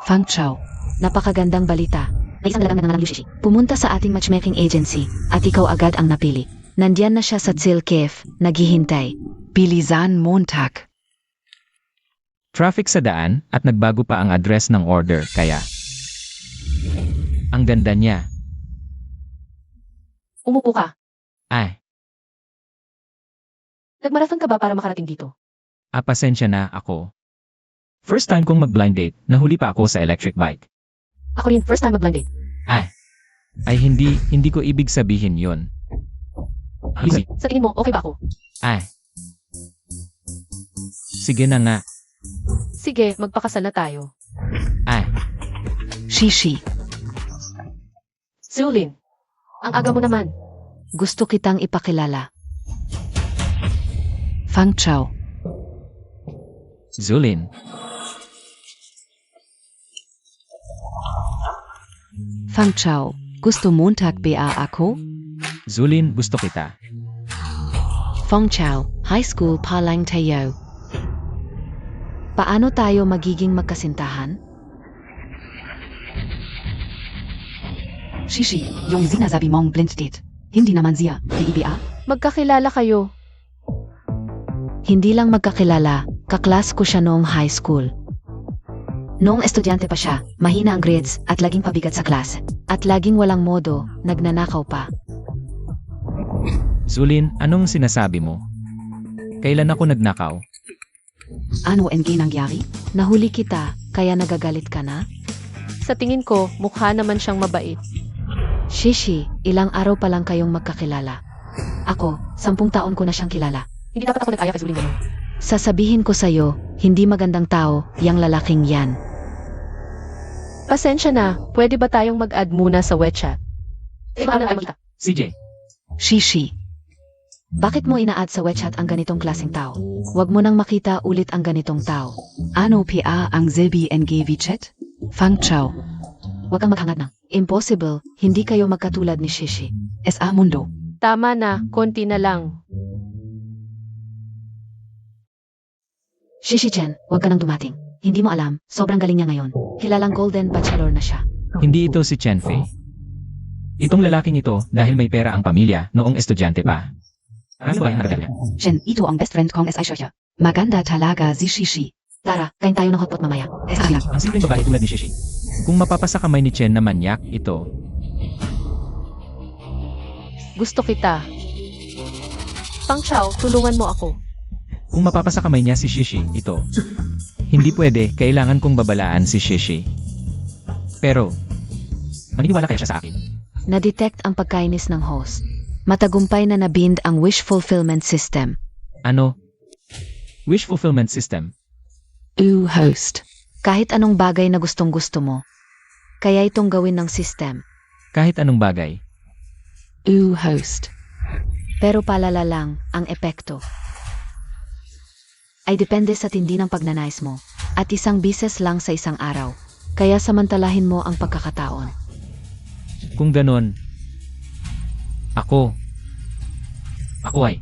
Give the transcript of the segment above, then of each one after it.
Fang Chao. Napakagandang balita. May isang dalagang nagngangalang Liu Shishi. Pumunta sa ating matchmaking agency at ikaw agad ang napili. Nandiyan na siya sa Tsil Cave, naghihintay. Bilisan Montag. Traffic sa daan at nagbago pa ang address ng order kaya. Ang ganda niya. Umupo ka. Ay, Nagmarathon ka ba para makarating dito? pasensya na ako. First time kong mag-blind date, nahuli pa ako sa electric bike. Ako rin, first time mag-blind date. Ay hindi ko ibig sabihin yon. Easy. Sa tingin mo, okay ba ako? Ay. Sige na nga. Sige, magpakasal na tayo. Ay, Shishi. Zulin, ang aga mo naman. Gusto kitang ipakilala. Fang Chao. Zulin. Fang Chao. Gusto Montag ba ako? Zulin, gusto kita. Fang Chao. High school pa lang tayo. Paano tayo magiging magkasintahan? Shishi, yung sinasabi mong blind date. Hindi naman siya, PIBA? Magkakilala kayo. Hindi lang magkakilala, kaklas ko siya noong high school. Noong estudyante pa siya, mahina ang grades at laging pabigat sa class. At laging walang modo, nagnanakaw pa. Zulin, anong sinasabi mo? Kailan ako nagnakaw? Ano ang nangyari? Nahuli kita, kaya nagagalit ka na? Sa tingin ko, mukha naman siyang mabait. Shishi, ilang araw pa lang kayong magkakilala. Ako, 10 taon ko na siyang kilala. Hindi dapat ako nag-aya kay Zulin ngayon. Sasabihin ko sa'yo, hindi magandang tao, yang lalaking yan. Pasensya na, pwede ba tayong mag-add muna sa WeChat? Paano na tayo magkita? CJ. Shishi. Bakit mo ina-add sa WeChat ang ganitong klaseng tao? Huwag mo nang makita ulit ang ganitong tao. Ano PA ang Zilby NGV chat? Fang Chao. Huwag kang maghangad ng Impossible, hindi kayo magkatulad ni Shishi. SA Mundo. Tama na, konti na lang. Shishi-chan, huwag ka nang dumating. Hindi mo alam, sobrang galing niya ngayon. Kilalang Golden Bachelor na siya. Hindi ito si Chen Fei. Itong lalaking ito dahil may pera ang pamilya noong estudyante pa. Ano ba ang nakadala niya? Shen, ito ang best friend kong SI Shosha. Maganda talaga si Shishi. Tara, kain tayo ng hotpot mamaya. SA lang. Ang simpleng babae tulad ni Shishi. Kung mapapasa kamay ni Chen na manyak, ito. Gusto kita. Fang Chao, tulungan mo ako. Kung mapapasa kamay niya si Shishi, ito. Hindi pwede, kailangan kong babalaan si Shishi. Pero, maniniwala kaya siya sa akin? Na-detect ang pagkainis ng host. Matagumpay na nabind ang wish fulfillment system. Ano? Wish fulfillment system. Host. Kahit anong bagay na gustong-gusto mo. Kaya itong gawin ng system. Kahit anong bagay. Host. Pero palala lang ang epekto. Ay depende sa tindi ng pagnanais mo. At isang bises lang sa isang araw. Kaya samantalahin mo ang pagkakataon. Kung ganon, ako ay,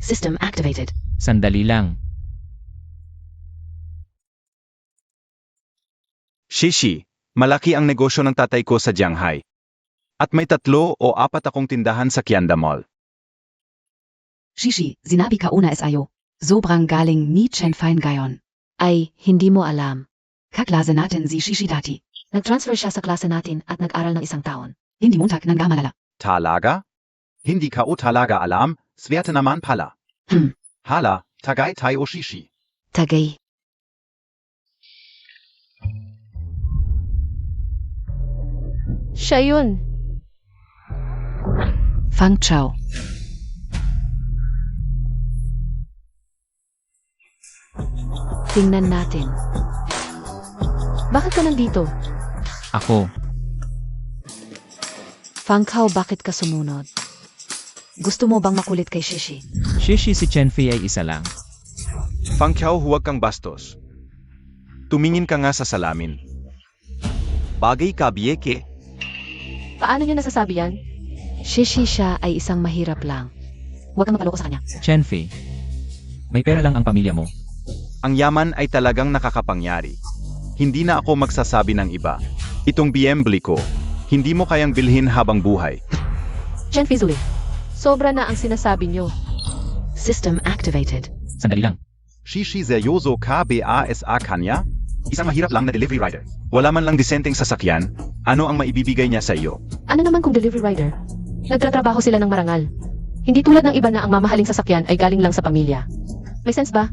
System activated. sandali lang. Shishi, malaki ang negosyo ng tatay ko sa Shanghai. At may 3 o 4 akong tindahan sa Kianda Mall. Shishi, sinabi ka una SIO. Sobrang galing ni Chen Fine Gayon. Ay, hindi mo alam. Kaklase natin si Shishi dati. Nag-transfer siya sa klase natin at nag-aral ng 1 taon. Hindi Montag nang gamalala. Talaga? Hindi ka o talaga alam, swerte naman pala. Hala, tagay tayo Shishi. Tagay. Siya yun. Fang Chao. Tingnan natin. Bakit ka nandito? Ako, Fang Chao, bakit ka sumunod? Gusto mo bang makulit kay Shishi? Shishi si Chen Fei ay isa lang. Fang Qiao, huwag kang bastos. Tumingin ka nga sa salamin. Bagay ka, biyeke. Paano niya nasasabi yan? Shishi siya ay isang mahirap lang. Huwag kang makaloko sa kanya. Chen Fei, may pera lang ang pamilya mo. Ang yaman ay talagang nakakapangyari. Hindi na ako magsasabi ng iba. Itong BMW ko, hindi mo kayang bilhin habang buhay. Chen Fizuli. Sobra na ang sinasabi nyo. System activated. Sandali lang. Shishi seryoso ka ba sa kanya? Isang mahirap lang na delivery rider. Wala man lang disenteng sasakyan, ano ang maibibigay niya sa iyo? Ano naman kung delivery rider? Nagtatrabaho sila ng marangal. Hindi tulad ng iba na ang mamahaling sasakyan ay galing lang sa pamilya. May sense ba?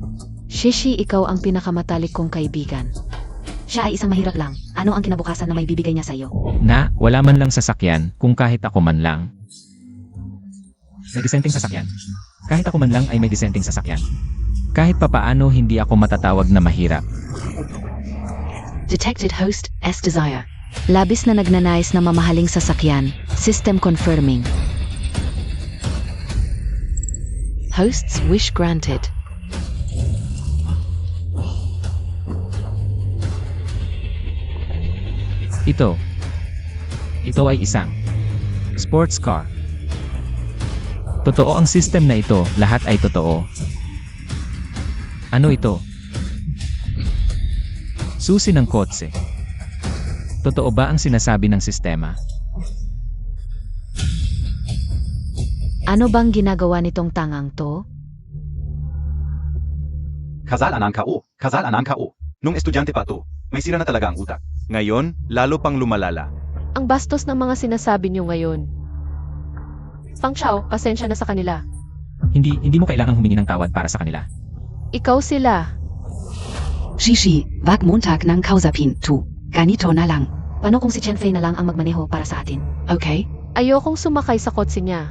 Shishi, ikaw ang pinakamatalik kong kaibigan. Siya ay isang mahirap lang. Ano ang kinabukasan na may bibigay niya sa iyo? Na, wala man lang sasakyan kung kahit ako man lang. May disenteng sasakyan. Kahit ako man lang ay may disenteng sasakyan. Kahit papaano hindi ako matatawag na mahirap. Detected host S desire. Labis na nagnanais na mamahaling sasakyan. System confirming. Host's wish granted. Ito. Ito ay isang sports car. Totoo ang system na ito, lahat ay totoo. Ano ito? Susi ng kotse. Totoo ba ang sinasabi ng sistema? Ano bang ginagawa nitong tangang to? Kasalanan ka o, kasalanan ka o. Nung estudyante pa to, may sira na talaga ang utak. Ngayon, lalo pang lumalala. Ang bastos ng mga sinasabi nyo ngayon. Pang Xiao, pasensya na sa kanila. Hindi mo kailangang humingi ng tawad para sa kanila. Ikaw sila. Shishi, wag Montag ng kausapin tu. Ganito na lang. Paano kung si Chen Fei na lang ang magmaneho para sa atin? Okay? Ayokong sumakay sa kotse niya.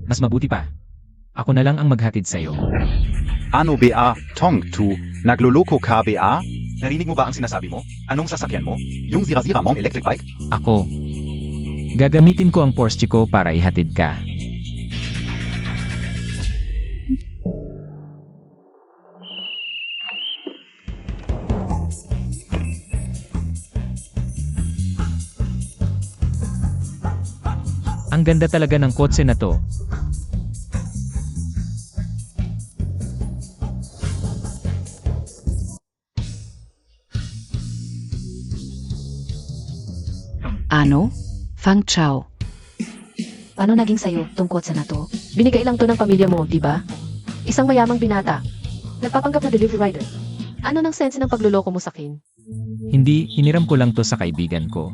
Mas mabuti pa. Ako na lang ang maghatid sa'yo. Ano ba, Tong Tu, nagluloko ka ba? Narinig mo ba ang sinasabi mo? Anong sasakyan mo? Yung zira-zira mong electric bike? Ako. Gagamitin ko ang Porsche ko para ihatid ka. Ang ganda talaga ng kotse na to. Ano? Fang Chao. Paano naging sayo tong kotse na to? Binigay lang to ng pamilya mo, di ba? Isang mayamang binata. Nagpapanggap na delivery rider. Ano nang sense ng pagluloko mo sa akin? Hindi, hiniram ko lang to sa kaibigan ko.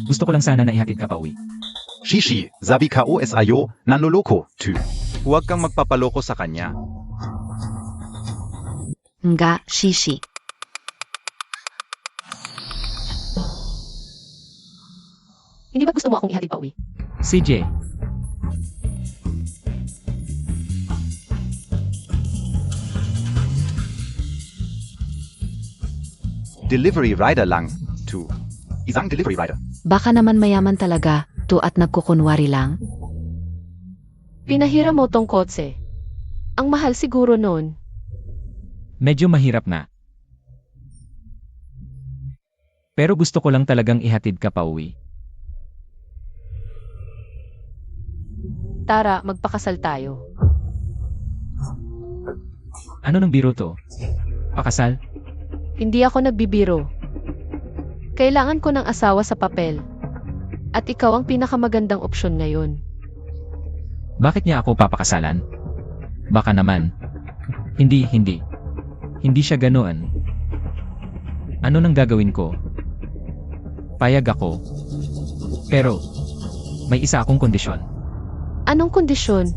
Gusto ko lang sana na ihatid ka pa uwi. Shishi, sabi ka o sayo, nanloloko, Tu. Huwag kang magpapaloko sa kanya. Nga, Shishi. Hindi ba gusto mo akong ihatid pa uwi? CJ, Delivery rider lang, Tu. Isang delivery rider. Baka naman mayaman talaga, to at nagkukunwari lang. Pinahiram mo tong kotse. Ang mahal siguro nun. medyo mahirap na. Pero gusto ko lang talagang ihatid ka pa uwi. Tara, magpakasal tayo. Ano ng biro to? Pakasal? Hindi ako nagbibiro. Kailangan ko ng asawa sa papel. At ikaw ang pinakamagandang opsyon ngayon. Bakit niya ako papakasalan? Baka naman. Hindi. Hindi siya ganoon. Ano nang gagawin ko? Payag ako. Pero, may isa akong kondisyon. Anong kondisyon?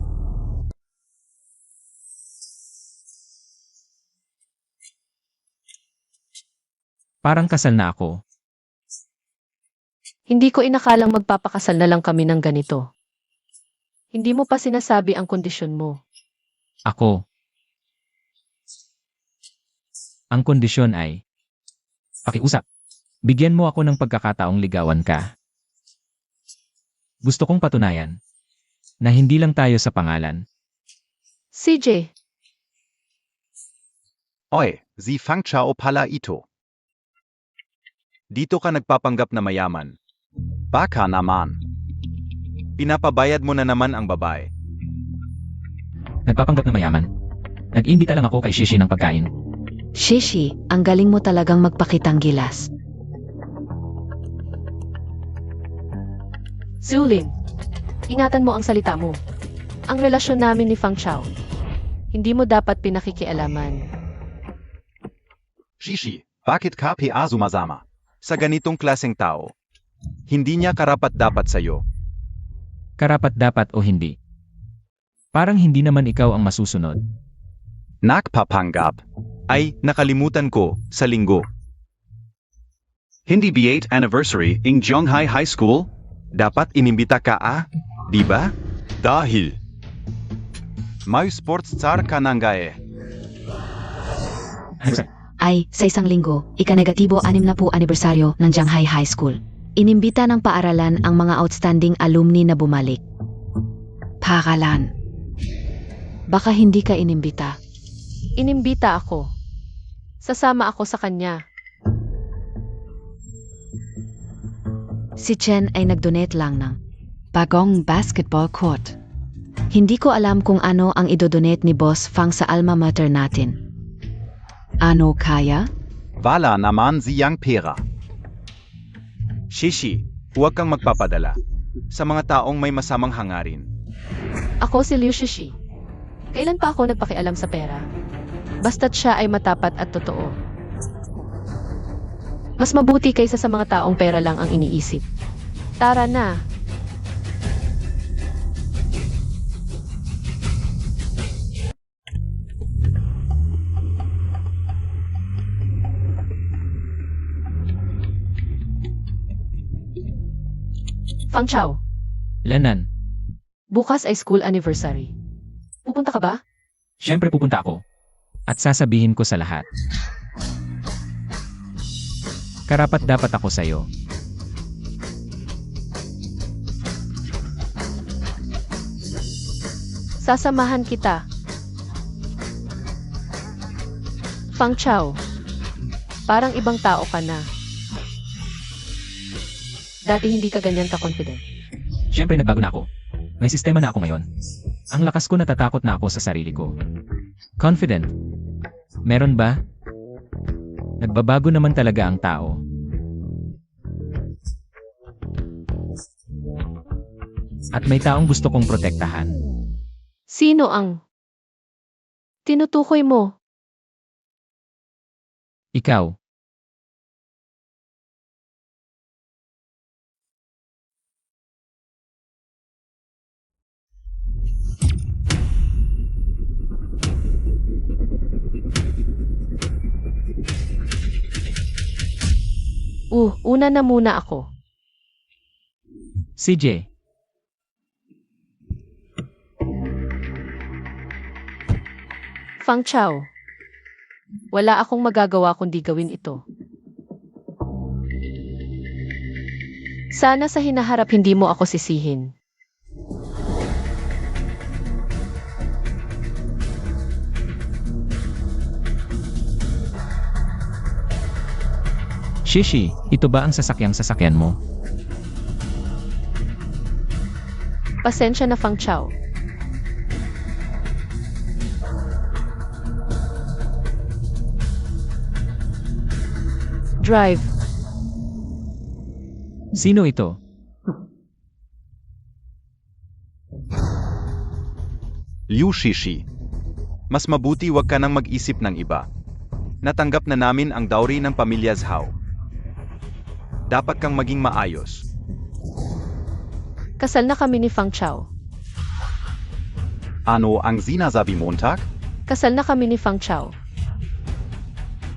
Parang kasal na ako. Hindi ko inakalang magpapakasal na lang kami ng ganito. Hindi mo pa sinasabi ang kondisyon mo. Ako. Ang kondisyon ay pakiusap. Bigyan mo ako ng pagkakataong ligawan ka. Gusto kong patunayan na hindi lang tayo sa pangalan. CJ, Oy, si Fang Chao pala ito. Dito ka nagpapanggap na mayaman. Baka naman. Pinapabayad mo na naman ang babae. Nagpapanggap na mayaman. Nag-imbita lang ako kay Shishi ng pagkain. Shishi, ang galing mo talagang magpakitang gilas. Zulin, ingatan mo ang salita mo. Ang relasyon namin ni Fang Chao, hindi mo dapat pinakikialaman. Shishi, bakit ka pa sumasama? Sa ganitong klaseng tao, hindi niya karapat-dapat sa'yo. Karapat-dapat o hindi. Parang hindi naman ikaw ang masusunod. Nakpapanggap. Ay, nakalimutan ko, sa linggo. Hindi ba 8th anniversary ng Zhonghai High School? Dapat inimbita ka di ba? Dahil may sports star ka nang gae. Ay, sa isang linggo, ika-negatibo 60 anibersaryo ng Shanghai High School. Inimbita ng paaralan ang mga outstanding alumni na bumalik. Paaralan. Baka hindi ka inimbita. Inimbita ako. Sasama ako sa kanya. Si Chen ay nag-donate lang ng bagong basketball court. Hindi ko alam kung ano ang idodonate ni Boss Fang sa alma mater natin. Ano kaya? Wala naman siyang pera. Shishi, huwag kang magpapadala sa mga taong may masamang hangarin. Ako si Liu Shishi. Kailan pa ako nagpakialam sa pera? Basta't siya ay matapat at totoo. Mas mabuti kaysa sa mga taong pera lang ang iniisip. Tara na. Fang Chao, Lanan, bukas ay school anniversary. Pupunta ka ba? syempre pupunta ako. At sasabihin ko sa lahat. Karapat-dapat ako sa'yo. Sasamahan kita. Fang Chao, parang ibang tao ka na. Dati hindi ka ganyan ka-confident. Syempre nagbago na ako. May sistema na ako ngayon. Ang lakas ko, natatakot na ako sa sarili ko. Confident. Meron ba? Nagbabago naman talaga ang tao. At may taong gusto kong protektahan. Sino ang tinutukoy mo? Ikaw. Una na muna ako. CJ. Fang Chao, wala akong magagawa kundi gawin ito. Sana sa hinaharap hindi mo ako sisihin. Shishi, ito ba ang sasakyan mo? Pasensya na Fang Chao. Drive. Sino ito? Liu Shishi. Mas mabuti wag ka nang mag-isip ng iba. Natanggap na namin ang dowry ng pamilya Zhao. Dapat kang maging maayos. Kasal na kami ni Fang Chao. Ano ang sinasabi Montag? Kasal na kami ni Fang Chao.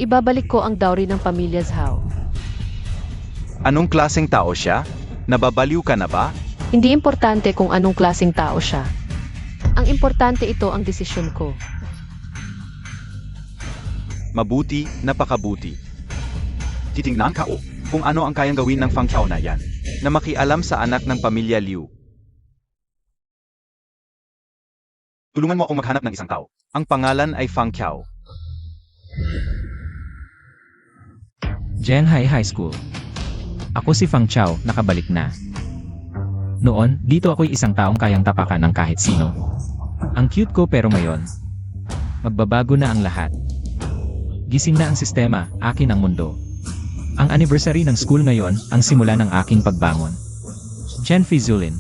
Ibabalik ko ang dowry ng pamilya Zhao. Anong klaseng tao siya? Nababaliw ka na ba? Hindi importante kung anong klaseng tao siya. Ang importante ito ang desisyon ko. Mabuti, napakabuti. Titingnan ka kung ano ang kayang gawin ng Fang Chao na yan. Na makialam sa anak ng pamilya Liu. Tulungan mo akong maghanap ng isang tao. Ang pangalan ay Fang Qiao. Shanghai High School. Ako si Fang Chao, nakabalik na. Noon, dito ako'y isang taong kayang tapakan ng kahit sino. Ang cute ko pero ngayon, magbabago na ang lahat. Gising na ang sistema, akin ang mundo. Ang anniversary ng school ngayon, ang simula ng aking pagbangon. Chen Fizulin.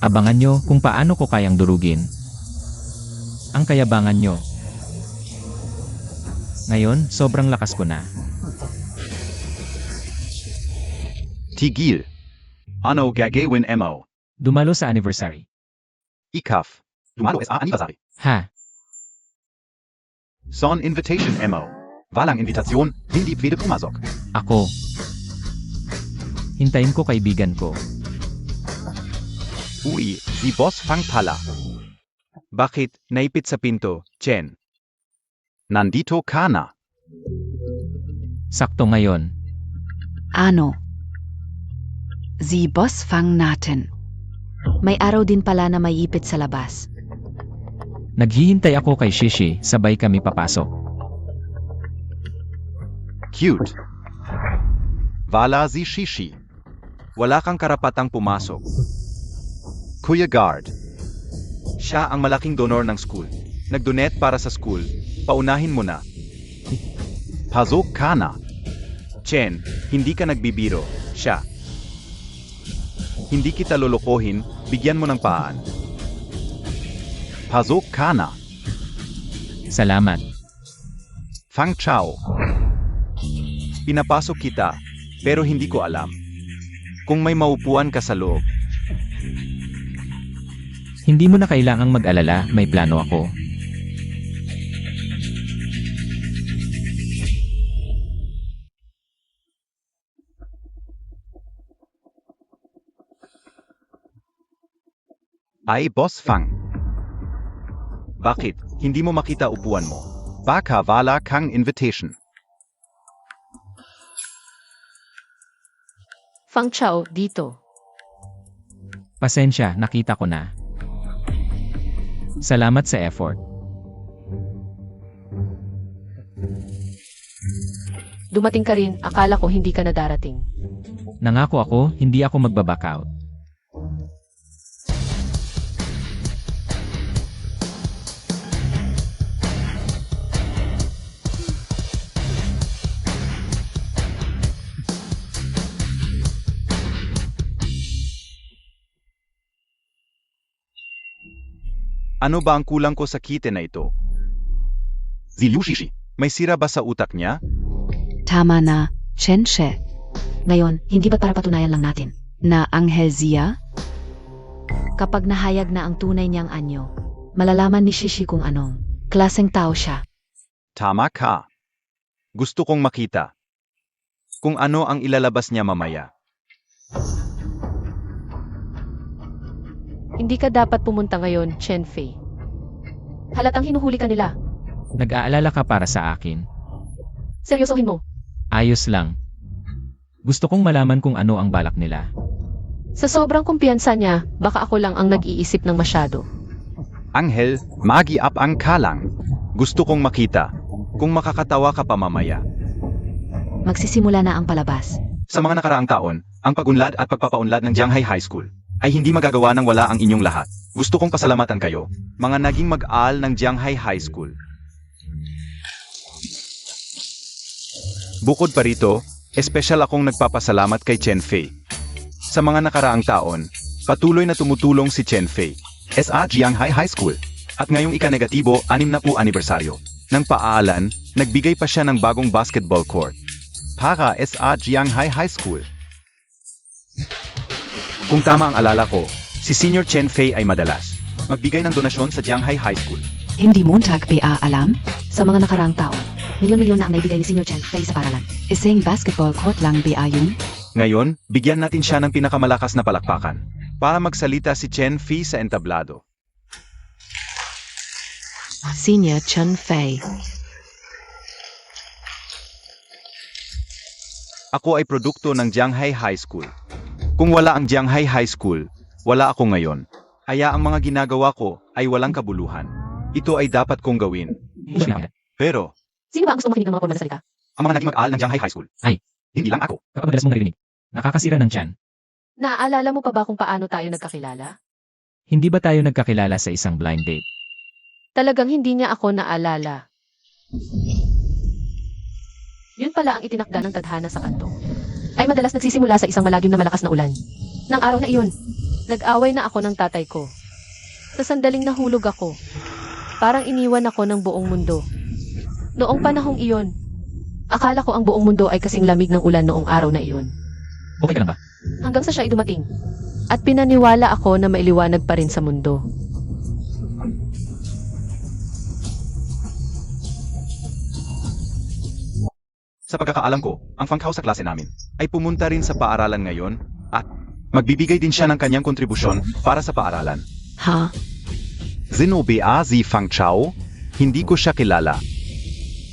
Abangan nyo kung paano ko kayang durugin ang kayabangan nyo. Ngayon, sobrang lakas ko na. Tigil. Ano gagawin mo? Dumalo sa anniversary. Ikaf. Dumalo sa anniversary. Ha? Son invitation mo. Walang invitasyon, hindi pwede pumasok. Ako. Hintayin ko kaibigan ko. Uy, si Boss Fang pala. Bakit? Naipit sa pinto, Chen. Nandito ka na. Sakto ngayon. Ano? Sie Boss Fang natin. May araw din pala na may ipit sa labas. Naghihintay ako kay Shishi, sabay kami papasok. Cute. Wala si Shishi. Wala kang karapatang pumasok. Kuya Guard. Siya ang malaking donor ng school. Nag-donate para sa school. Paunahin mo na. Pasok ka na. Chen, hindi ka nagbibiro. Siya. Hindi kita lolokohin, bigyan mo ng paan. Pasok ka na. Salamat. Fang Chao. Pinapasok kita, pero hindi ko alam. Kung may maupuan ka sa loob. Hindi mo na kailangang mag-alala, may plano ako. Ay Boss Fang. Bakit? Hindi mo makita upuan mo. Baka wala kang invitation. Fang Chao, dito. Pasensya, nakita ko na. Salamat sa effort. Dumating ka rin, akala ko hindi ka na darating. Nangako ako, hindi ako magbaback out. Ano ba ang kulang ko sa kite na ito? Si Liu Shishi. May sira ba sa utak niya? Tama na, Chen She. Ngayon, hindi ba't para patunayan lang natin? Na Anghel Zia? Kapag nahayag na ang tunay niyang anyo, malalaman ni Shishi kung anong klaseng tao siya. Tama ka. Gusto kong makita. Kung ano ang ilalabas niya mamaya. Hindi ka dapat pumunta ngayon, Chen Fei. Halatang hinuhuli ka nila. Nag-aalala ka para sa akin. Seryosohin mo. Ayos lang. Gusto kong malaman kung ano ang balak nila. Sa sobrang kumpiyansa niya, baka ako lang ang nag-iisip ng masyado. Anghel, magi-up ang kalang. Gusto kong makita. Kung makakatawa ka pa mamaya. Magsisimula na ang palabas. Sa mga nakaraang taon, ang pagunlad at pagpapaunlad ng Jianghai High School ay hindi magagawa nang wala ang inyong lahat. Gusto kong pasalamatan kayo. Mga naging mag-aal ng Jianghai High School. Bukod pa rito, espesyal akong nagpapasalamat kay Chen Fei. Sa mga nakaraang taon, patuloy na tumutulong si Chen Fei SA Jianghai High School. At ngayong ika-negatibo, 60 anibersaryo. ng paalan, nagbigay pa siya ng bagong basketball court para SA Jianghai High School. Kung tama ang alala ko, si Senior Chen Fei ay madalas magbigay ng donasyon sa Jianghai High School. Hindi Montag BA alam? Sa mga nakaraang taon, milyon-milyon na ang naibigay ni Senior Chen Fei sa paralan. Isang basketball court lang BA yun? Ngayon, bigyan natin siya ng pinakamalakas na palakpakan para magsalita si Chen Fei sa entablado. Senior Chen Fei. Ako ay produkto ng Jianghai High School. Kung wala ang Jianghai High School, wala ako ngayon. Kaya ang mga ginagawa ko ay walang kabuluhan. Ito ay dapat kong gawin. Pero, Sino ba ang gusto makinig ng mga formal na salita? Ang mga naging mag-aal ng Jianghai High School. Ay. Hindi lang ako. Kapag madalas mong narinig, nakakasira ng tiyan. Naaalala mo pa ba kung paano tayo nagkakilala? Hindi ba tayo nagkakilala sa isang blind date? Talagang hindi niya ako naalala. Yun pala ang itinakda ng tadhana sa kanto. Ay madalas nagsisimula sa isang malagim na malakas na ulan. Nang araw na iyon, nag-away na ako ng tatay ko. Sa sandaling nahulog ako, parang iniwan ako ng buong mundo. Noong panahong iyon, akala ko ang buong mundo ay kasing lamig ng ulan noong araw na iyon. Okay ka lang ba? Hanggang sa siya ay dumating. At pinaniwala ako na mailiwanag pa rin sa mundo. Sa pagkakaalam ko, ang Fangkao sa klase namin ay pumunta rin sa paaralan ngayon at magbibigay din siya ng kanyang kontribusyon para sa paaralan. Ha? Sino ba si Fang Chao? Hindi ko siya kilala.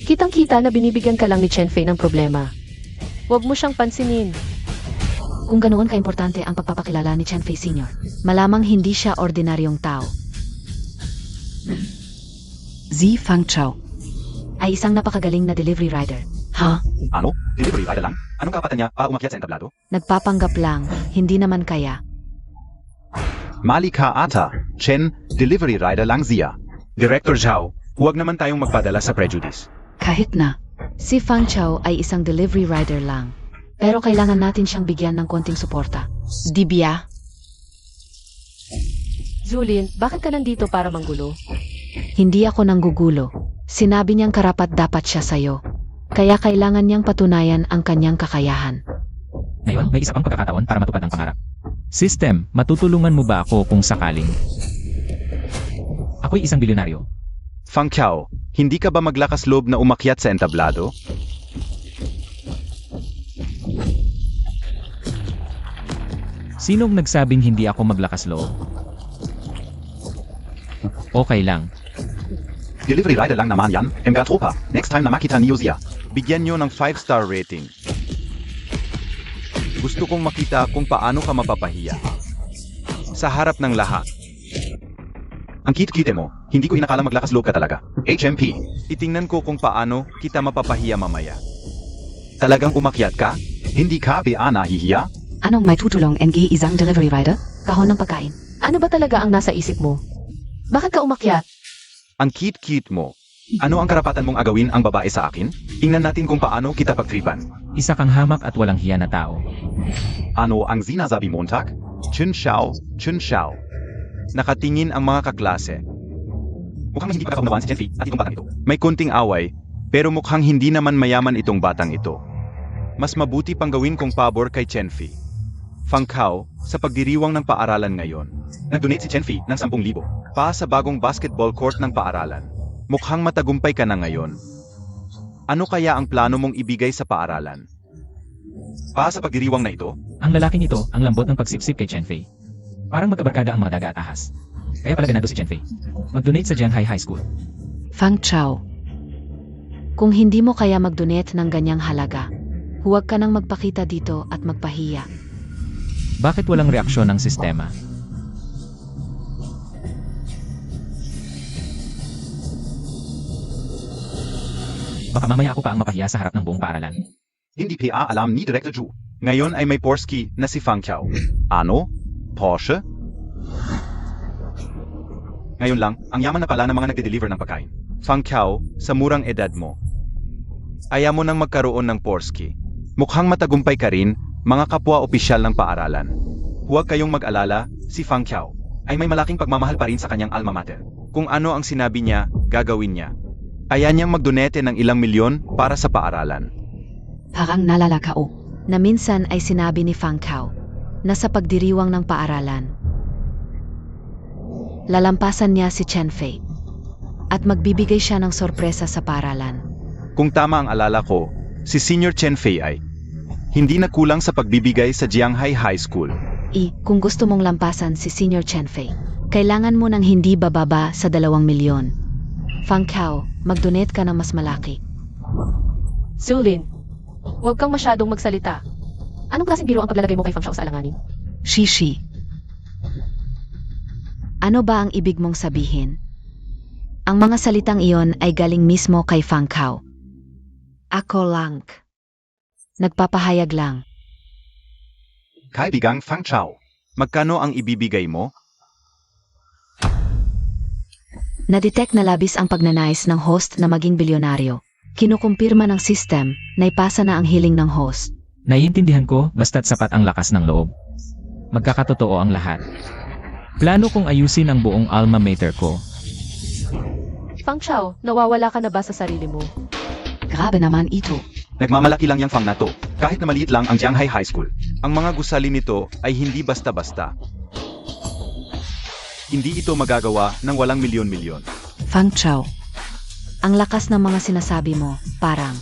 Kitang-kita na binibigyan ka lang ni Chen Fei ng problema. Huwag mo siyang pansinin. Kung ganoon kaimportante ang pagpapakilala ni Chen Fei Sr., malamang hindi siya ordinaryong tao. Sie Fang Chao. Ay isang napakagaling na delivery rider. Ha? Ano? Delivery rider lang? Anong kapatan niya para umakyat sa entablado? Nagpapanggap lang, hindi naman kaya. Malika ata, Chen, delivery rider lang siya. Director Zhao, huwag naman tayong magpadala sa prejudice. Kahit na. Si Fang Chao ay isang delivery rider lang. Pero kailangan natin siyang bigyan ng konting suporta. Di biya? Julin, bakit ka nandito para manggulo? Hindi ako nanggugulo. Sinabi niyang karapat dapat siya sa'yo. Kaya kailangan niyang patunayan ang kanyang kakayahan. Ngayon, may isa pang pagkakataon para matupad ang pangarap. System, matutulungan mo ba ako kung sakaling? Ako'y isang bilyonaryo. Fang Chao, hindi ka ba maglakas loob na umakyat sa entablado? Sinong nagsabing hindi ako maglakas loob? Okay lang. Delivery rider lang naman yan, mga tropa. Next time na makita niyo siya. Bigyan nyo ng 5-star rating. Gusto kong makita kung paano ka mapapahiya. Sa harap ng lahat, Ang kit-kite mo, hindi ko inakala maglakas loob ka talaga. HMP, itingnan ko kung paano kita mapapahiya mamaya. talagang umakyat ka? Hindi ka ba nahihiya? Anong may tutulong NG isang delivery rider? Kahon ng pagkain. Ano ba talaga ang nasa isip mo? Bakit ka umakyat? Ang cute mo. Ano ang karapatan mong agawin ang babae sa akin? Tingnan natin kung paano kita pagtripan. Isa kang hamak at walang hiya na tao. Ano ang sinasabi mo, Tak? Chun Xiao, Chun Xiao. Nakatingin ang mga kaklase. Mukhang hindi pa kaunawaan si Chen Fei at itong batang ito. May konting away, pero mukhang hindi naman mayaman itong batang ito. Mas mabuti pang gawin kong pabor kay Chen Fei. Fang Kao, sa pagdiriwang ng paaralan ngayon, Nag-donate si Chen Fei ng 10,000. pa sa bagong basketball court ng paaralan. Mukhang matagumpay ka na ngayon. Ano kaya ang plano mong ibigay sa paaralan? Pa sa pagdiriwang na ito, Ang lalaking ito, ang lambot ng pagsipsip kay Chen Fei. Parang magkabarkada ang mga daga at ahas. Kaya pala ganado si Chen Fei. Mag-donate sa Jianghai High School. Fang Chao. Kung hindi mo kaya mag-donate ng ganyang halaga, huwag ka nang magpakita dito at magpahiya. Bakit walang reaksyon ng sistema? Baka mamaya ako pa ang mapahiya sa harap ng buong paaralan. hindi pa alam ni Director Zhu. Ngayon ay may Porsche na si Fang Chao. Ano? Porsche? Ngayon lang, ang yaman na pala ng mga nagde-deliver ng pagkain. Fang Chao, sa murang edad mo. Ayaw mo nang magkaroon ng Porsche. Mukhang matagumpay ka rin, mga kapwa opisyal ng paaralan. Huwag kayong mag-alala, si Fang Chao Ay may malaking pagmamahal pa rin sa kanyang alma mater. kung ano ang sinabi niya, gagawin niya. Kaya niyang magdonete ng ilang milyon para sa paaralan. Parang nalalakao. Na minsan ay sinabi ni Fang Kao na sa pagdiriwang ng paaralan, lalampasan niya si Chen Fei at magbibigay siya ng sorpresa sa paaralan. Kung tama ang alala ko, si Senior Chen Fei ay hindi nakulang sa pagbibigay sa Jianghai High School. Kung gusto mong lampasan si Senior Chen Fei, kailangan mo ng hindi bababa sa 2 milyon. Fang Kao, mag-donate ka ng mas malaki. Julin, huwag kang masyadong magsalita. Anong klaseng biro ang paglalagay mo kay Fang Chao sa alanganin? Shishi. Ano ba ang ibig mong sabihin? Ang mga salitang iyon ay galing mismo kay Fang Kao. Ako lang. Nagpapahayag lang. Kaibigang Fang Chao, Magkano ang ibibigay mo? Nadetect na labis ang pagnanais ng host na maging bilyonaryo. Kinukumpirma ng system na ipasa na ang hiling ng host. Naiintindihan ko basta't sapat ang lakas ng loob. Magkakatotoo ang lahat. Plano kong ayusin ang buong alma mater ko. Fang Chao, nawawala ka na ba sa sarili mo? Grabe naman ito. Nagmamalaki lang yang Fang na to, kahit na maliit lang ang Jianghai High School. Ang mga gusali nito ay hindi basta-basta. Hindi ito magagawa ng walang milyon-milyon. Fang Chao. Ang lakas ng mga sinasabi mo, parang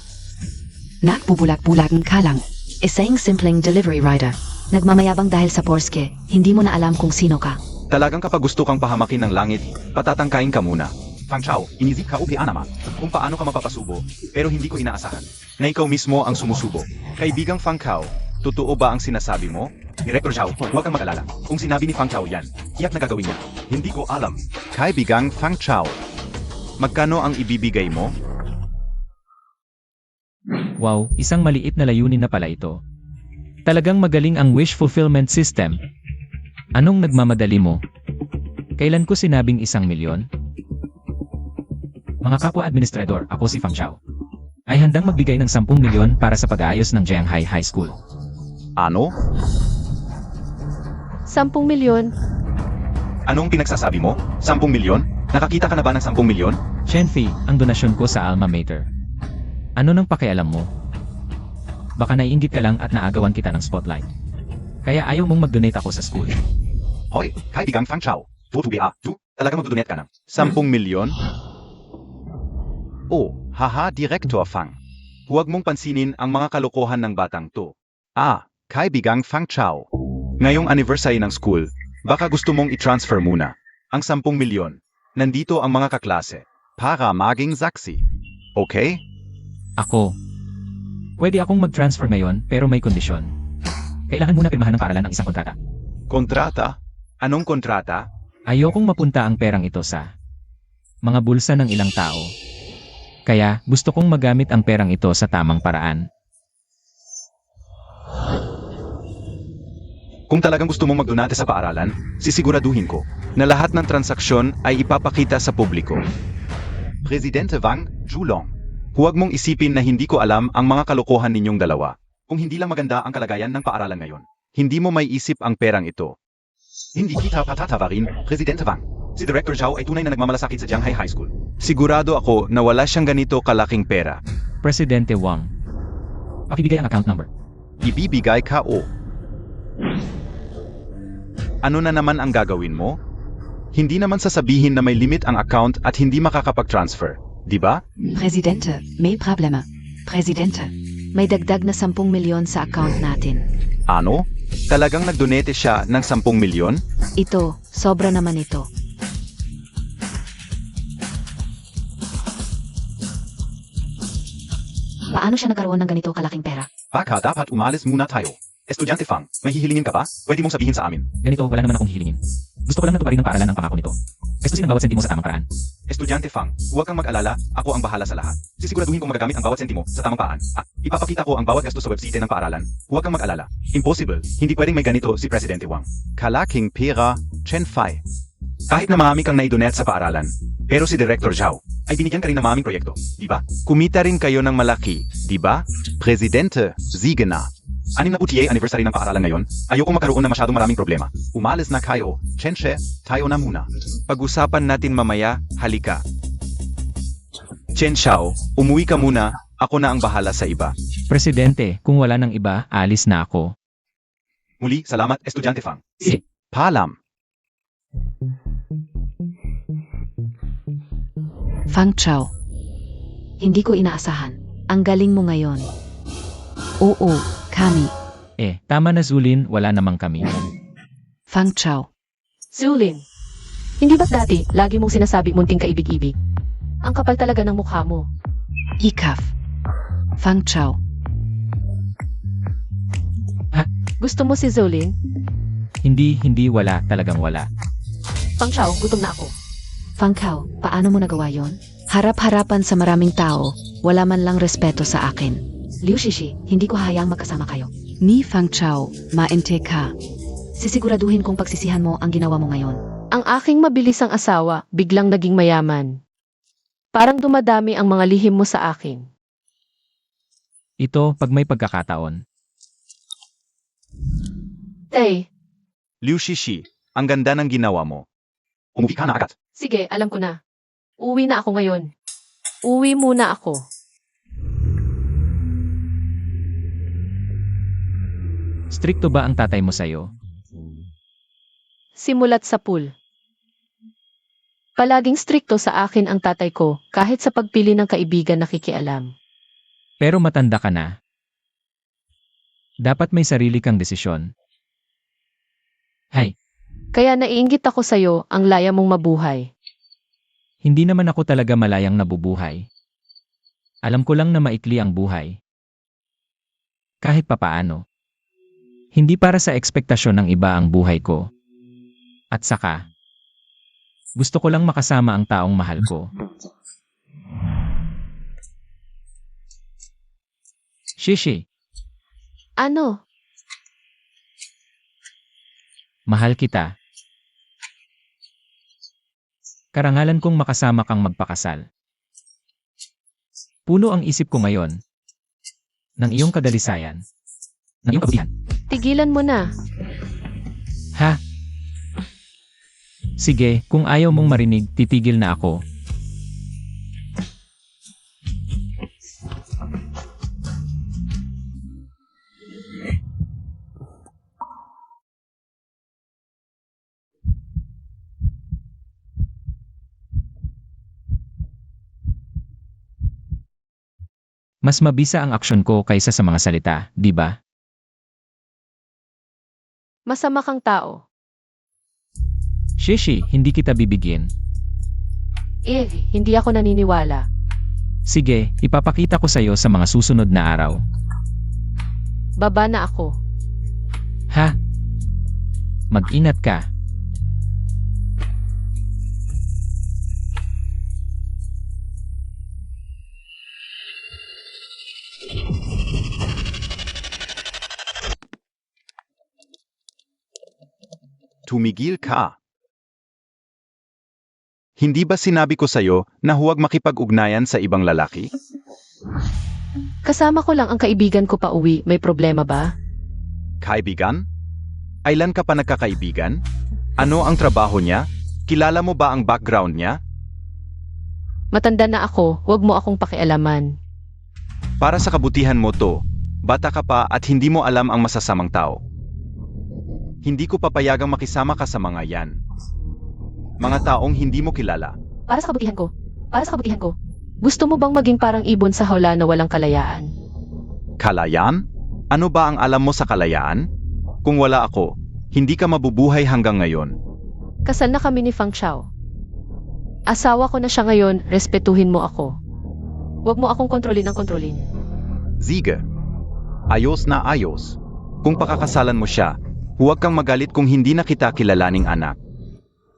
Nakbubulag-bulagan ka lang. isang simpleng delivery rider. Nagmamayabang dahil sa Porsche, hindi mo na alam kung sino ka. Talagang kapag gusto kang pahamakin ng langit, patatangkain ka muna. Fang Chao, inisip ka o naman kung paano ka mapapasubo, pero hindi ko inaasahan na ikaw mismo ang sumusubo. Kaibigang Fang Kao, totoo ba ang sinasabi mo? Director Zhao, huwag kang mag-alala. Kung sinabi ni Fang Chao yan, tiyak na gagawin niya. Hindi ko alam. Kaibigang Fang Chao, magkano ang ibibigay mo? Wow, isang maliit na layunin na pala ito. Talagang magaling ang wish fulfillment system. Anong nagmamadali mo? Kailan ko sinabing 1,000,000? Mga kapwa administrador, ako si Fang Chao. Ay handang magbigay ng 10,000,000 para sa pag-aayos ng Jianghai High School. Ano? 10 milyon? Anong pinagsasabi mo? 10 milyon? Nakakita ka na ba ng 10 milyon? Shenfi, ang donasyon ko sa alma mater. Ano nang pakialam mo? Baka naiinggit ka lang at naagawan kita ng spotlight. Kaya ayaw mong mag-donate ako sa school. Hoy, kaibigang Fang Chao. Talagang magdudonate ka na. 10 milyon? Oh, haha, Director Fang. Huwag mong pansinin ang mga kalokohan ng batang to. Kaibigang Fang Chao. Ngayong anniversary ng school, baka gusto mong i-transfer muna ang 10 milyon. Nandito ang mga kaklase para maging saksi. Okay? Ako. Pwede akong mag-transfer ngayon pero may kondisyon. Kailangan muna pirmahan ng paaralan ang isang kontrata. Kontrata? Anong kontrata? Ayokong mapunta ang perang ito sa mga bulsa ng ilang tao. Kaya gusto kong magamit ang perang ito sa tamang paraan. Kung talagang gusto mong magdonate sa paaralan, sisiguraduhin ko. Na lahat ng transaksyon ay ipapakita sa publiko. Presidente Wang Julong. Huwag mong isipin na hindi ko alam ang mga kalokohan ninyong dalawa. Kung hindi lang maganda ang kalagayan ng paaralan ngayon, Hindi mo may isip ang perang ito. hindi kita patatawarin, Presidente Wang. Si Director Zhao ay tunay na nagmamalasakit sa Jianghai High School. Sigurado ako na wala siyang ganito kalaking pera. Presidente Wang. Pakibigay ang account number. Ibibigay ka o. Ano na naman ang gagawin mo? Hindi naman sasabihin na may limit ang account at hindi makakapag-transfer. Di ba? Presidente, may problema. Presidente. May dagdag na 10 milyon sa account natin. Ano? Talagang nagdonate siya ng 10 milyon? Ito, sobra naman ito. Paano siya nagkaroon ng ganito kalaking pera? Baka dapat umalis muna tayo. Estudyante Fang, may hihilingin ka ba? Pwede mong sabihin sa amin. Ganito, wala naman akong hihilingin. Gusto ko lang natuparin ng paaralan ang pangako nito. Gastusin ang bawat sentimo sa tamang paraan. Estudyante Fang, huwag kang mag-alala, ako ang bahala sa lahat. Sisiguraduhin kong magagamit ang bawat sentimo sa tamang paraan. Ipapakita ko ang bawat gastos sa website ng paaralan. Huwag kang mag-alala. Impossible, hindi pwedeng may ganito si Presidente Wang. Kalaking pera, Chen Fai. Kahit na marami kang naidonate sa paaralan, pero si Director Zhao ay binigyan ka rin ng maraming proyekto, di ba? Kumita rin kayo ng malaki, di ba? Presidente, sige na. 60th anniversary ng paaralan ngayon, ayokong magkaroon ng masyadong maraming problema. Umalis na kayo, Chen-she, tayo na muna. Pag-usapan natin mamaya, halika. Chen Xiao, umuwi ka muna, ako na ang bahala sa iba. Presidente, kung wala ng iba, alis na ako. Muli, salamat, Estudyante Fang. Paalam. Fang Chao. Hindi ko inaasahan. Ang galing mo ngayon. Oo, kami. Tama na Zulin, wala namang kami. Fang Chao. Zulin, hindi ba't dati lagi mong sinasabi munting kaibig-ibig? Ang kapal talaga ng mukha mo. Ikaf. Fang Chao. Gusto mo si Zulin? Hindi wala, talagang wala. Fang Chao, gutom na ako. Fang Kao, paano mo nagawa yon? Harap-harapan sa maraming tao, wala man lang respeto sa akin. Liu Shishi, hindi ko hayaang magkasama kayo. Ni Fang Chao, mainte ka. Sisiguraduhin kong pagsisihan mo ang ginawa mo ngayon. Ang aking mabilisang asawa, biglang naging mayaman. Parang dumadami ang mga lihim mo sa akin. Ito pag may pagkakataon. Tay, Liu Shishi, ang ganda ng ginawa mo. Umuwi ka na agad. sige, alam ko na. Uwi na ako ngayon. Uwi muna ako. Strikto ba ang tatay mo sa'yo? Simulat sa pool. Palaging strikto sa akin ang tatay ko, kahit sa pagpili ng kaibigan nakikialam. Pero matanda ka na. Dapat may sarili kang desisyon. Hay, Kaya naiinggit ako sa'yo, ang laya mong mabuhay. hindi naman ako talaga malayang nabubuhay. Alam ko lang na maikli ang buhay. Kahit papaano. Hindi para sa ekspektasyon ng iba ang buhay ko. At saka, gusto ko lang makasama ang taong mahal ko. Shishi, Ano? mahal kita. Karangalan kong makasama kang magpakasal. Puno ang isip ko ngayon ng iyong kadalisayan, ng iyong kabutihan. Tigilan mo na. Ha? Sige, kung ayaw mong marinig, titigil na ako. Mas mabisa ang aksyon ko kaysa sa mga salita, di ba? Masama kang tao. Shishi, hindi kita bibigyan. Hindi ako naniniwala. Sige, ipapakita ko sa'yo sa mga susunod na araw. Baba na ako. Ha? Mag-ingat ka. Tumigil ka. Hindi ba sinabi ko sa'yo na huwag makipag-ugnayan sa ibang lalaki? Kasama ko lang ang kaibigan ko pa uwi, may problema ba? Kaibigan? Ailan ka pa nagkakaibigan? Ano ang trabaho niya? Kilala mo ba ang background niya? Matanda na ako, huwag mo akong pakialaman. Para sa kabutihan mo to, bata ka pa at hindi mo alam ang masasamang tao. Hindi ko papayagang makisama ka sa mga yan. Mga taong hindi mo kilala. Para sa kabutihan ko. Para sa kabutihan ko. Gusto mo bang maging parang ibon sa hawla na walang kalayaan? Kalayaan? Ano ba ang alam mo sa kalayaan? Kung wala ako, hindi ka mabubuhay hanggang ngayon. Kasal na kami ni Fang Xiao. Asawa ko na siya ngayon, respetuhin mo ako. Huwag mo akong kontrolin ng kontrolin. Sige. Ayos na ayos. Kung pakakasalan mo siya, huwag kang magalit kung hindi na kita kilalaning anak.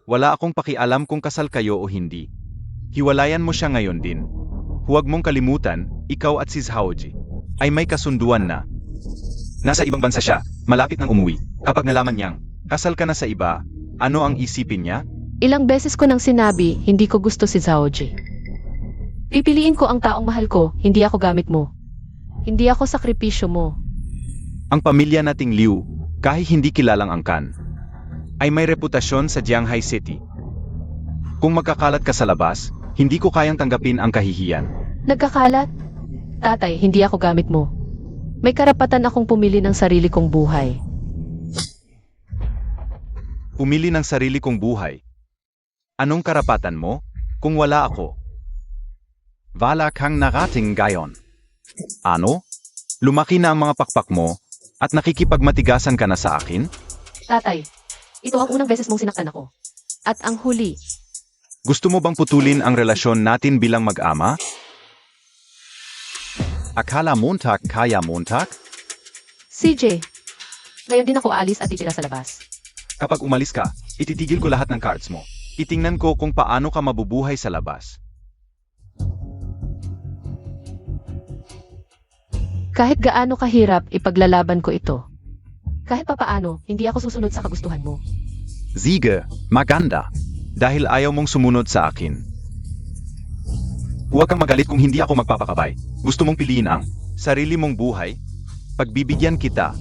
Wala akong pakialam kung kasal kayo o hindi. Hiwalayan mo siya ngayon din. Huwag mong kalimutan, ikaw at si Zhaoji ay may kasunduan na. Nasa ibang bansa siya, malapit nang umuwi. Kapag nalaman niyang, Kasal ka na sa iba, ano ang isipin niya? Ilang beses ko nang sinabi, hindi ko gusto si Zhaoji. Pipiliin ko ang taong mahal ko, hindi ako gamit mo. Hindi ako sakripisyo mo. Ang pamilya nating Liu, kahit hindi kilalang angkan, ay may reputasyon sa Jianghai City. Kung magkakalat ka sa labas, hindi ko kayang tanggapin ang kahihiyan. Nagkakalat? Tatay, hindi ako gamit mo. May karapatan akong pumili ng sarili kong buhay. Pumili ng sarili kong buhay. Anong karapatan mo kung wala ako? Wala kang narating gayon. Ano? Lumaki na ang mga pakpak mo at nakikipagmatigasan ka na sa akin? Tatay, ito ang unang beses mong sinaktan ako. At ang huli, Gusto mo bang putulin ang relasyon natin bilang mag-ama? Akala Montag kaya Montag? CJ, ngayon din ako aalis at titira sa labas. kapag umalis ka, ititigil ko lahat ng cards mo. Itingnan ko kung paano ka mabubuhay sa labas. Kahit gaano kahirap, ipaglalaban ko ito. Kahit papaano, hindi ako susunod sa kagustuhan mo. Sige, maganda. Dahil ayaw mong sumunod sa akin. Huwag kang magalit kung hindi ako magpapakabay. Gusto mong piliin ang sarili mong buhay, pagbibigyan kita.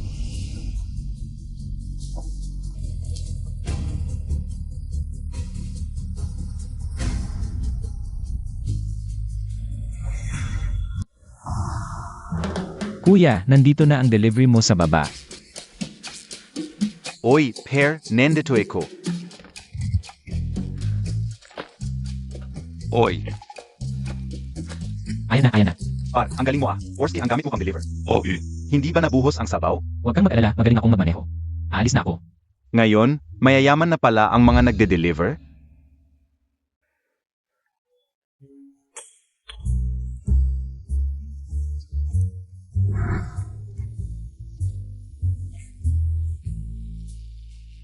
Kuya, nandito na ang delivery mo sa baba. Oy, Per, nandito ako. Oy, Ayan na. Par, ang galing mo ah. Orski ang gamit ko pang deliver. Oh, Hindi ba nabuhos ang sabaw? Huwag kang mag-alala, magaling akong magmaneho. Aalis na ako. ngayon, mayayaman na pala ang mga nagde-deliver?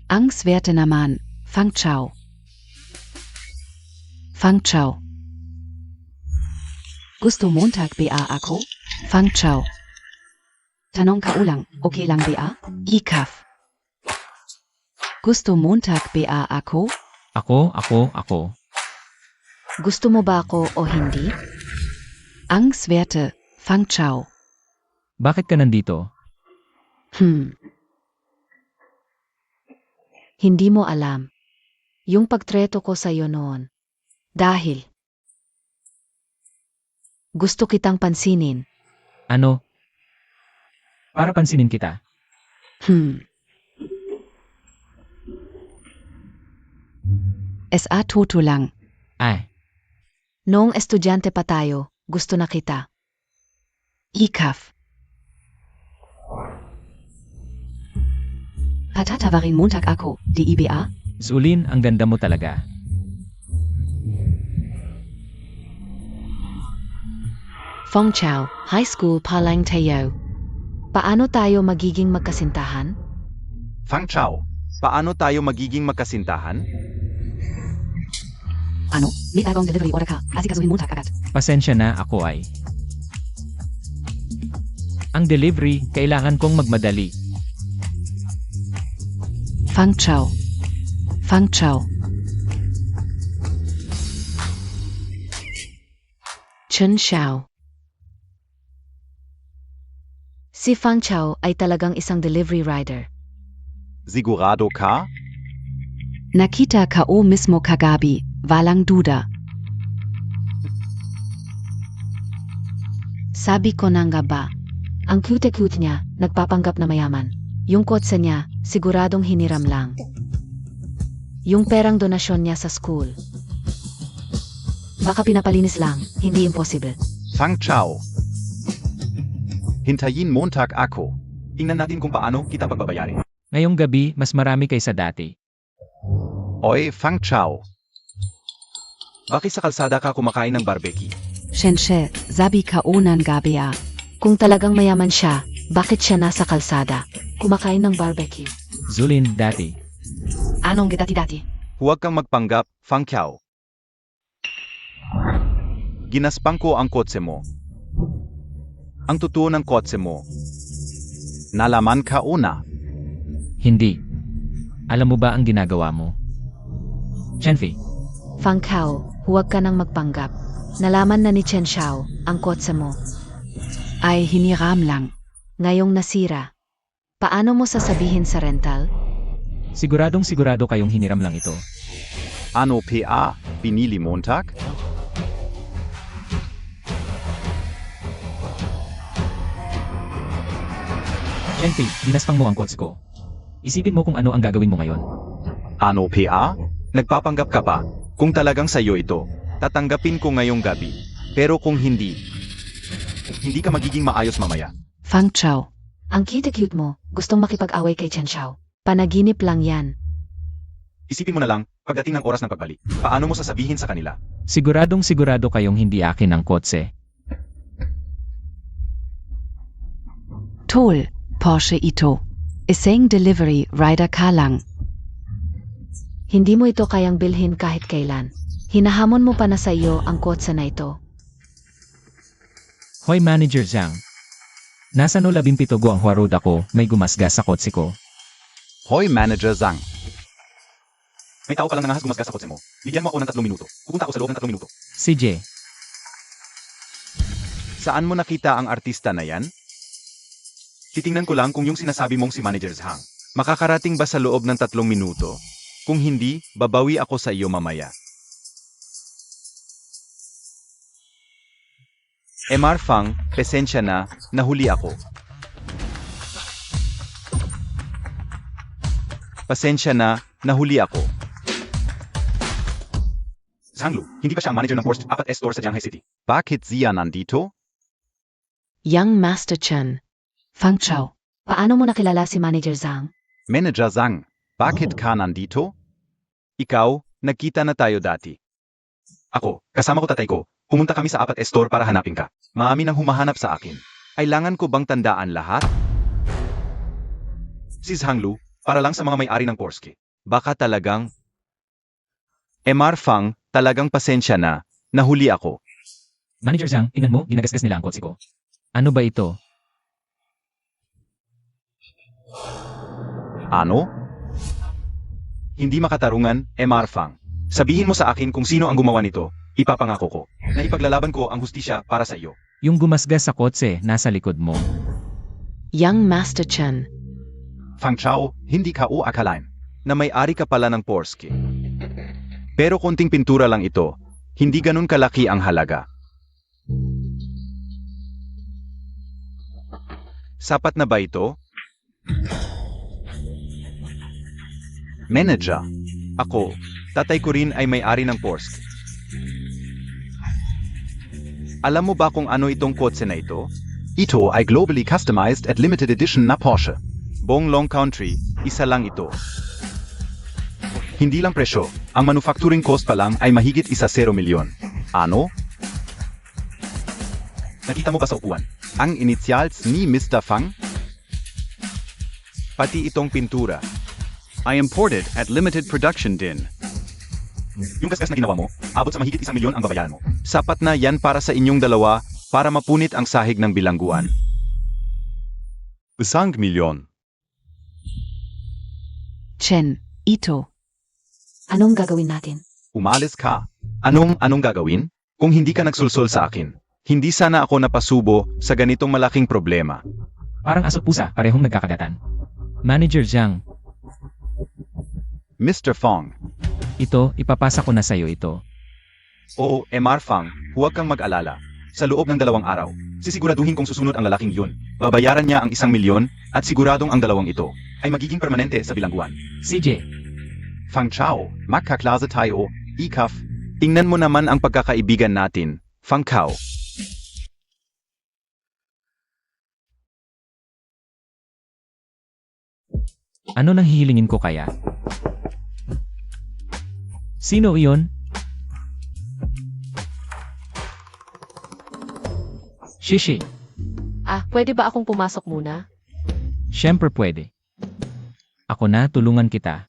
Ang swerte naman, Fang Chao. Fang Chao. Gusto Montag BA ako? Fang Chao. Tanong ka ulang, okay lang BA? Ikaf. Gusto Montag BA ako? Ako. Gusto mo ba ako o hindi? Ang swerte, Fang Chao. Bakit ka nandito? Hindi mo alam. Yung pagtreto ko sa'yo noon. Dahil gusto kitang pansinin. Ano? Para pansinin kita. SA Toto lang. Ay, Noong estudyante pa tayo, gusto na kita. Ikaf. Patatawarin Montag ako, di IBA? Zulin, ang ganda mo talaga. Fong Chao, High School Palang Tayo. Paano tayo magiging magkasintahan? Fang Chao, paano tayo magiging magkasintahan? Ano, may bagong delivery order ka, asikasuhin Montag agad. Pasensya na, ako ay. Ang delivery, kailangan kong magmadali. Fang Chao. Fang Chao. Chen Xiao. Si Fang Chao ay talagang isang delivery rider. Sigurado ka? Nakita ko mismo kagabi, walang duda. Sabi ko na nga ba, ang cute-cute niya, nagpapanggap na mayaman. Yung kotse niya, siguradong hiniram lang. Yung perang donasyon niya sa school. Baka pinapalinis lang, hindi impossible. Fang Chao. Hintayin Montag ako. Tingnan natin kung paano kita pagbabayarin. Ngayong gabi, mas marami kaysa dati. Oy, Fang Chao. Bakit sa kalsada ka kumakain ng barbecue? Shenshe, sabi ka unan gabia. Kung talagang mayaman siya, bakit siya nasa kalsada? Kumakain ng barbecue. Zulin, dati. Anong gidati-dati? Huwag kang magpanggap, Fang Chao. Ginaspang ko ang kotse mo. Ang totoo ng kotse mo. Nalaman ka una. Hindi. Alam mo ba ang ginagawa mo? Chenfi, Fang Chao, huwag ka nang magpanggap. Nalaman na ni Chen Xiao ang kotse mo. Ay hiniram lang. Ngayong nasira. Paano mo sasabihin sa rental? siguradong sigurado kayong hiniram lang ito. Ano PA, pinili Montag? Chenfi, dinaspang mo ang kotse ko. Isipin mo kung ano ang gagawin mo ngayon. Ano PA? Nagpapanggap ka pa. Kung talagang sayo ito, tatanggapin ko ngayong gabi. Pero kung hindi, Hindi ka magiging maayos mamaya. Fang Chao. Ang cute-cute mo, gustong makipag-away kay Chen Xiao. Panaginip lang yan. Isipin mo na lang, pagdating ng oras ng pagbalik, paano mo sasabihin sa kanila? Siguradong sigurado kayong hindi akin ang kotse. Tol, Porsche ito. Isang delivery rider ka lang. Hindi mo ito kayang bilhin kahit kailan. Hinahamon mo pa na sa iyo ang kotse na ito. Hoy Manager Zhang. Nasa no 17 go ang huarod ako, may gumasgas sa kotse ko. Hoy Manager Zhang, May tao pa lang nangahas gumasgas sa kotse mo. Bigyan mo ako ng 3 minuto. Pupunta ako sa loob ng 3 minuto. CJ, Saan mo nakita ang artista na yan? Titingnan ko lang kung yung sinasabi mong si Manager Zhang. Makakarating ba sa loob ng 3 minuto? Kung hindi, babawi ako sa iyo mamaya. Emar Fang, pasensya na, nahuli ako. Pasensya na, nahuli ako. Zhang Lu, hindi ba siya ang manager ng Porsche 4S store sa Shanghai City? Bakit siya nandito? Young Master Chen. Fang Chao. Paano mo nakilala si Manager Zhang? Manager Zhang, bakit ka nandito? Ikaw, nagkita na tayo dati. Ako, kasama ko tatay ko, pumunta kami sa 4S store para hanapin ka. Maami nang humahanap sa akin. Kailangan ko bang tandaan lahat? Si Zhang Lu, para lang sa mga may-ari ng Porsche. Baka talagang... Emar Fang, talagang pasensya na, nahuli ako. Manager Zhang, tingnan mo, ginagasgas nila ang kotse ko. Ano ba ito? Ano? Hindi makatarungan, Emar Fang. Sabihin mo sa akin kung sino ang gumawa nito, ipapangako ko na ipaglalaban ko ang hustisya para sa iyo. Yung gumasgas sa kotse, nasa likod mo. Young Master Chen. Fang Chao, Hindi ka uakalain na may-ari ka pala ng Porsche. Pero konting pintura lang ito, hindi ganun kalaki ang halaga. Sapat na ba ito? Manager. Ako, tatay ko rin ay may-ari ng Porsche. Alam mo ba kung ano itong kotse na ito? ito ay globally customized at limited edition na Porsche. Buong Long Country, isa lang ito. Hindi lang presyo, ang manufacturing cost pa lang ay mahigit 1 milyon. Ano? Nakita mo ba sa upuan? Ang initials ni Mr. Fang? Pati itong pintura. I imported at limited production din. Yung gasgas na ginawa mo, abot sa mahigit 1 milyon ang babayaran mo. Sapat na yan para sa inyong dalawa para mapunit ang sahig ng bilangguan. 5 milyon. Chen. Ito. Anong gagawin natin? Umalis ka. Anong gagawin? Kung hindi ka nagsulsol sa akin, hindi sana ako napasubo sa ganitong malaking problema. Parang aso pusa, parehong nagkakagatan. Manager Zhang, Mr. Fong. ito, ipapasa ko na sa'yo ito. Oo, Emar Fang, huwag kang mag-alala. Sa loob ng 2 araw, sisiguraduhin kong susunod ang lalaking yun. Babayaran niya ang 1 milyon at siguradong ang 2 ito ay magiging permanente sa bilangguan. CJ, Fang Chao, magkaklase tayo, ikaf. Tingnan mo naman ang pagkakaibigan natin, Fang Kao. ano nang hihilingin ko kaya? Sino iyon? Shishi, Pwede ba akong pumasok muna? syempre pwede. Ako na, tulungan kita.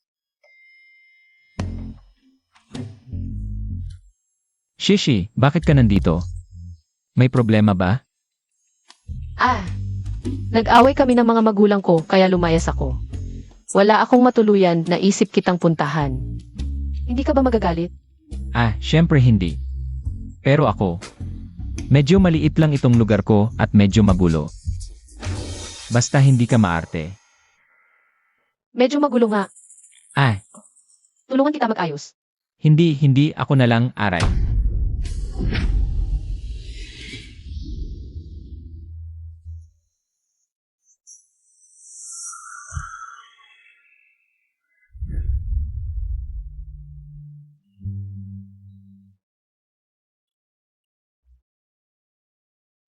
Shishi, bakit ka nandito? May problema ba? Nag-away kami ng mga magulang ko kaya lumayas ako. Wala akong matuluyan, naisip kitang puntahan. Hindi ka ba magagalit? Syempre hindi. Pero ako, medyo maliit lang itong lugar ko at medyo magulo. Basta hindi ka maarte. Medyo magulo nga. Tulungan kita mag-ayos. Hindi ako na lang aray.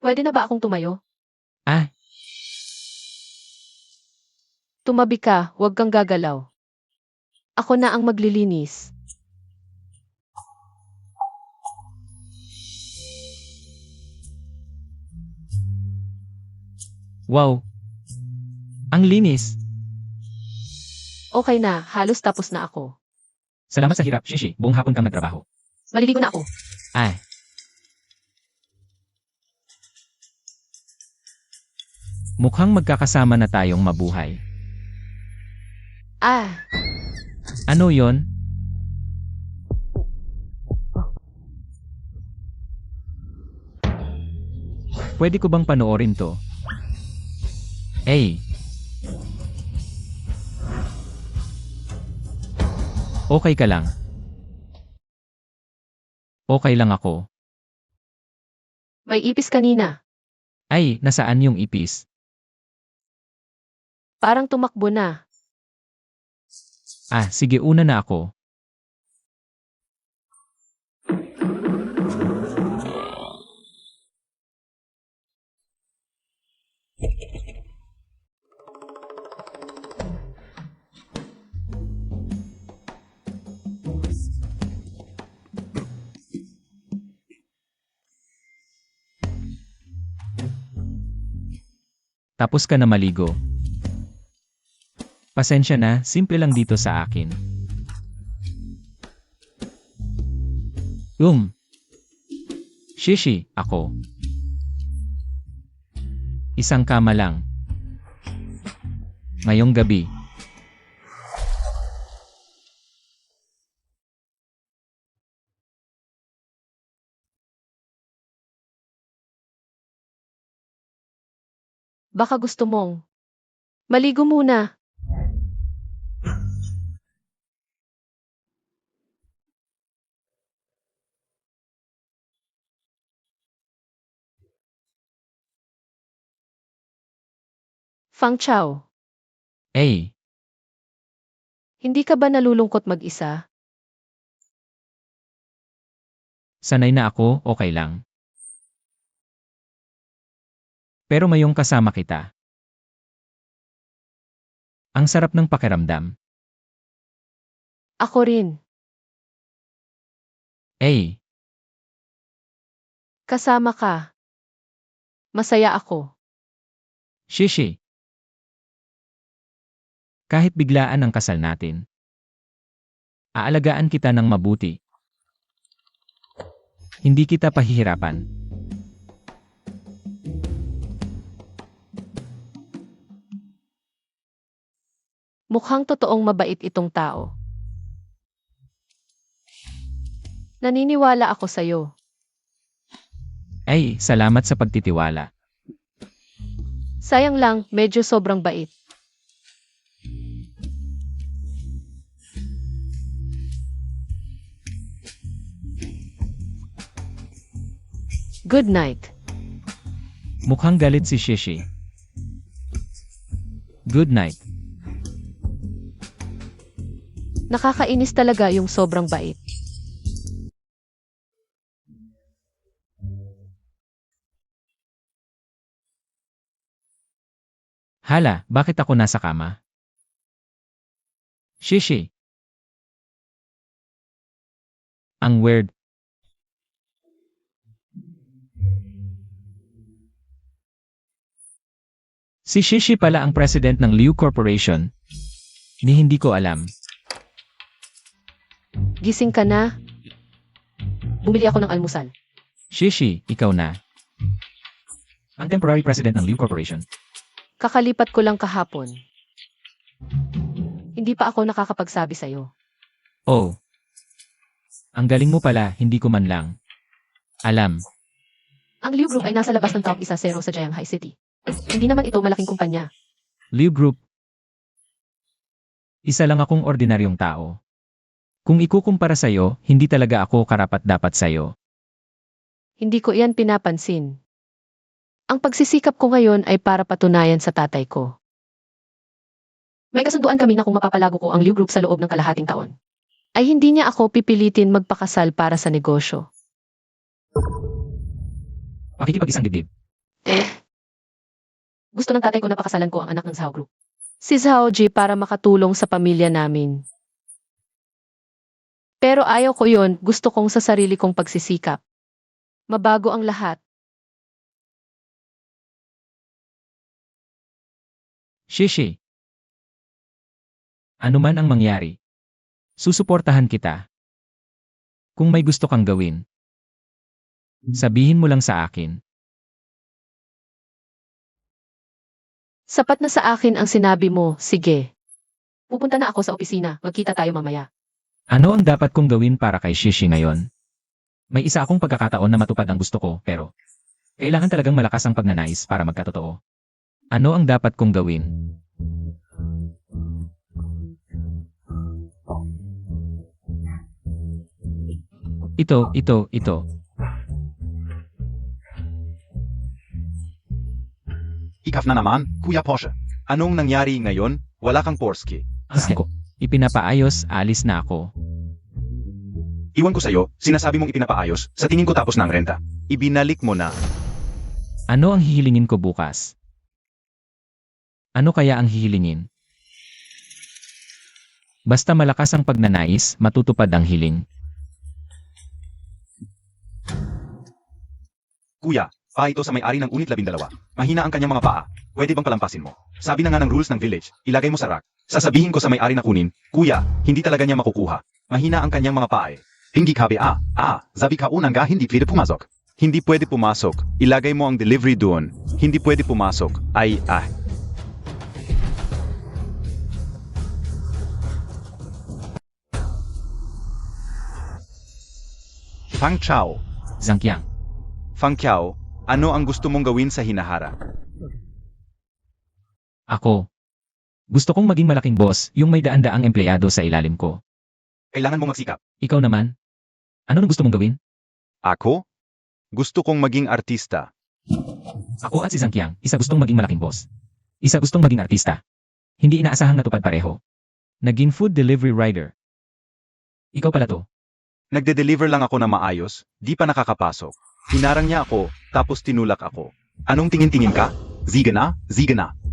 Pwede na ba akong tumayo? Ah. Tumabi ka, huwag kang gagalaw. Ako na ang maglilinis. Wow! Ang linis! Okay na, halos tapos na ako. Salamat sa hirap, Shishi. Buong hapon kang nagtrabaho. Maliligo na ako. Mukhang magkakasama na tayong mabuhay. Ano yon? Pwede ko bang panoorin to? Hey! Okay ka lang. Okay lang ako. May ipis kanina. Ay, nasaan yung ipis? Parang tumakbo na. Ah, sige una na ako. Tapos ka na maligo. Pasensya na, simple lang dito sa akin. Shishi, ako. Isang kama lang. Ngayong gabi. Baka gusto mong maligo muna. Fang Chao, Hey, hindi ka ba nalulungkot mag-isa? sanay na ako, okay lang. Pero ngayong kasama kita. Ang sarap ng pakiramdam. Ako rin. Hey, Kasama ka. Masaya ako. Shishi. Kahit biglaan ang kasal natin. Aalagaan kita ng mabuti. Hindi kita pahihirapan. Mukhang totoong mabait itong tao. Naniniwala ako sa'yo. Ay, salamat sa pagtitiwala. Sayang lang, medyo sobrang bait. Good night. Mukhang galit si Shishi. Good night. Nakakainis talaga yung sobrang bait. Hala, bakit ako nasa kama? Shishi. Ang weird. Si Shishi pala ang president ng Liu Corporation. Ni hindi ko alam. Gising ka na? Bumili ako ng almusal. Shishi, ikaw na. Ang temporary president ng Liu Corporation. Kakalipat ko lang kahapon. Hindi pa ako nakakapagsabi sa'yo. Oh. Ang galing mo pala, hindi ko man lang. Alam. Ang Liu Group ay nasa labas ng top 10 sa Shanghai City. Hindi naman ito malaking kumpanya. Liu Group. Isa lang akong ordinaryong tao. Kung ikukumpara sa'yo, hindi talaga ako karapat-dapat sa'yo. Hindi ko iyan pinapansin. Ang pagsisikap ko ngayon ay para patunayan sa tatay ko. May kasunduan kami na kung mapapalago ko ang Liu Group sa loob ng kalahating taon, ay hindi niya ako pipilitin magpakasal para sa negosyo. Pakikipag-isang dibdib. Gusto ng tatay ko na pakasalan ko ang anak ng Zhao Group. Si Zhao Ji para makatulong sa pamilya namin. Pero ayaw ko yon, gusto kong sa sarili kong pagsisikap. Mabago ang lahat. Shishi. Ano man ang mangyari. Susuportahan kita. Kung may gusto kang gawin, sabihin mo lang sa akin. Sapat na sa akin ang sinabi mo, sige. Pupunta na ako sa opisina, magkita tayo mamaya. Ano ang dapat kong gawin para kay Shishi ngayon? May isa akong pagkakataon na matupad ang gusto ko, pero Kailangan talagang malakas ang pagnanais para magkatotoo. Ano ang dapat kong gawin? Ito. Ikaf na naman, Kuya Porsche. Anong nangyari ngayon? Wala kang Porsche. Ang ko. Ipinapaayos, alis na ako. Iwan ko sa'yo, sinasabi mong ipinapaayos, sa tingin ko tapos na ang renta. Ibinalik mo na. Ano ang hihilingin ko bukas? Ano kaya ang hihilingin? Basta malakas ang pagnanais, matutupad ang hiling. Kuya, paa ito sa may-ari ng unit 12. Mahina ang kanyang mga paa. Pwede bang palampasin mo? Sabi na nga ng rules ng village, ilagay mo sa rack. Sasabihin ko sa may-ari na kunin, Kuya, hindi talaga niya makukuha. Mahina ang kanyang mga paa eh. Hindi kabe sabi ka unang ga hindi pwede pumasok. Hindi pwede pumasok. Ilagay mo ang delivery doon. Hindi pwede pumasok. Fang Chao. Zhangqiang. Fang Qiao, ano ang gusto mong gawin sa Hinahara? Ako. Gusto kong maging malaking boss, yung may daan-daang empleyado sa ilalim ko. Kailangan mo magsikap. Ikaw naman? Ano ang gusto mong gawin? Ako? Gusto kong maging artista. Ako at si Zhangqiang, isa gustong maging malaking boss. Isa gustong maging artista. Hindi inaasahang natupad pareho. Naging food delivery rider. Ikaw pala to. Nagde-deliver lang ako na maayos, di pa nakakapasok. Hinarang niya ako, tapos tinulak ako. Anong tingin-tingin ka? Ziga na?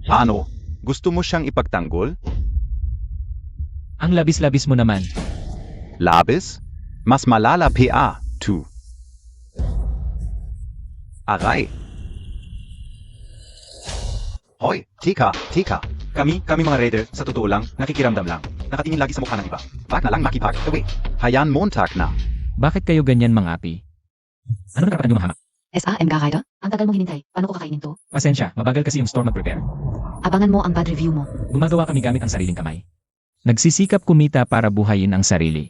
Ano? Gusto mo siyang ipagtanggol? Ang labis-labis mo naman. Labis? Mas malala PA, 2. Aray. Hoy, tika. Kami mga raider, sa totoo lang, nakikiramdam lang. Nakatingin lagi sa mukha ng iba. Bak na lang makipag, away. Hayan Montag na. Bakit kayo ganyan mangapi? Ano karapatan yung mahamak? SAM ka rider? Ang tagal mong hinintay. Paano ko kakainin to? Pasensya, mabagal kasi yung store mag-prepare. Abangan mo ang bad review mo. Gumagawa kami gamit ang sariling kamay. Nagsisikap kumita para buhayin ang sarili.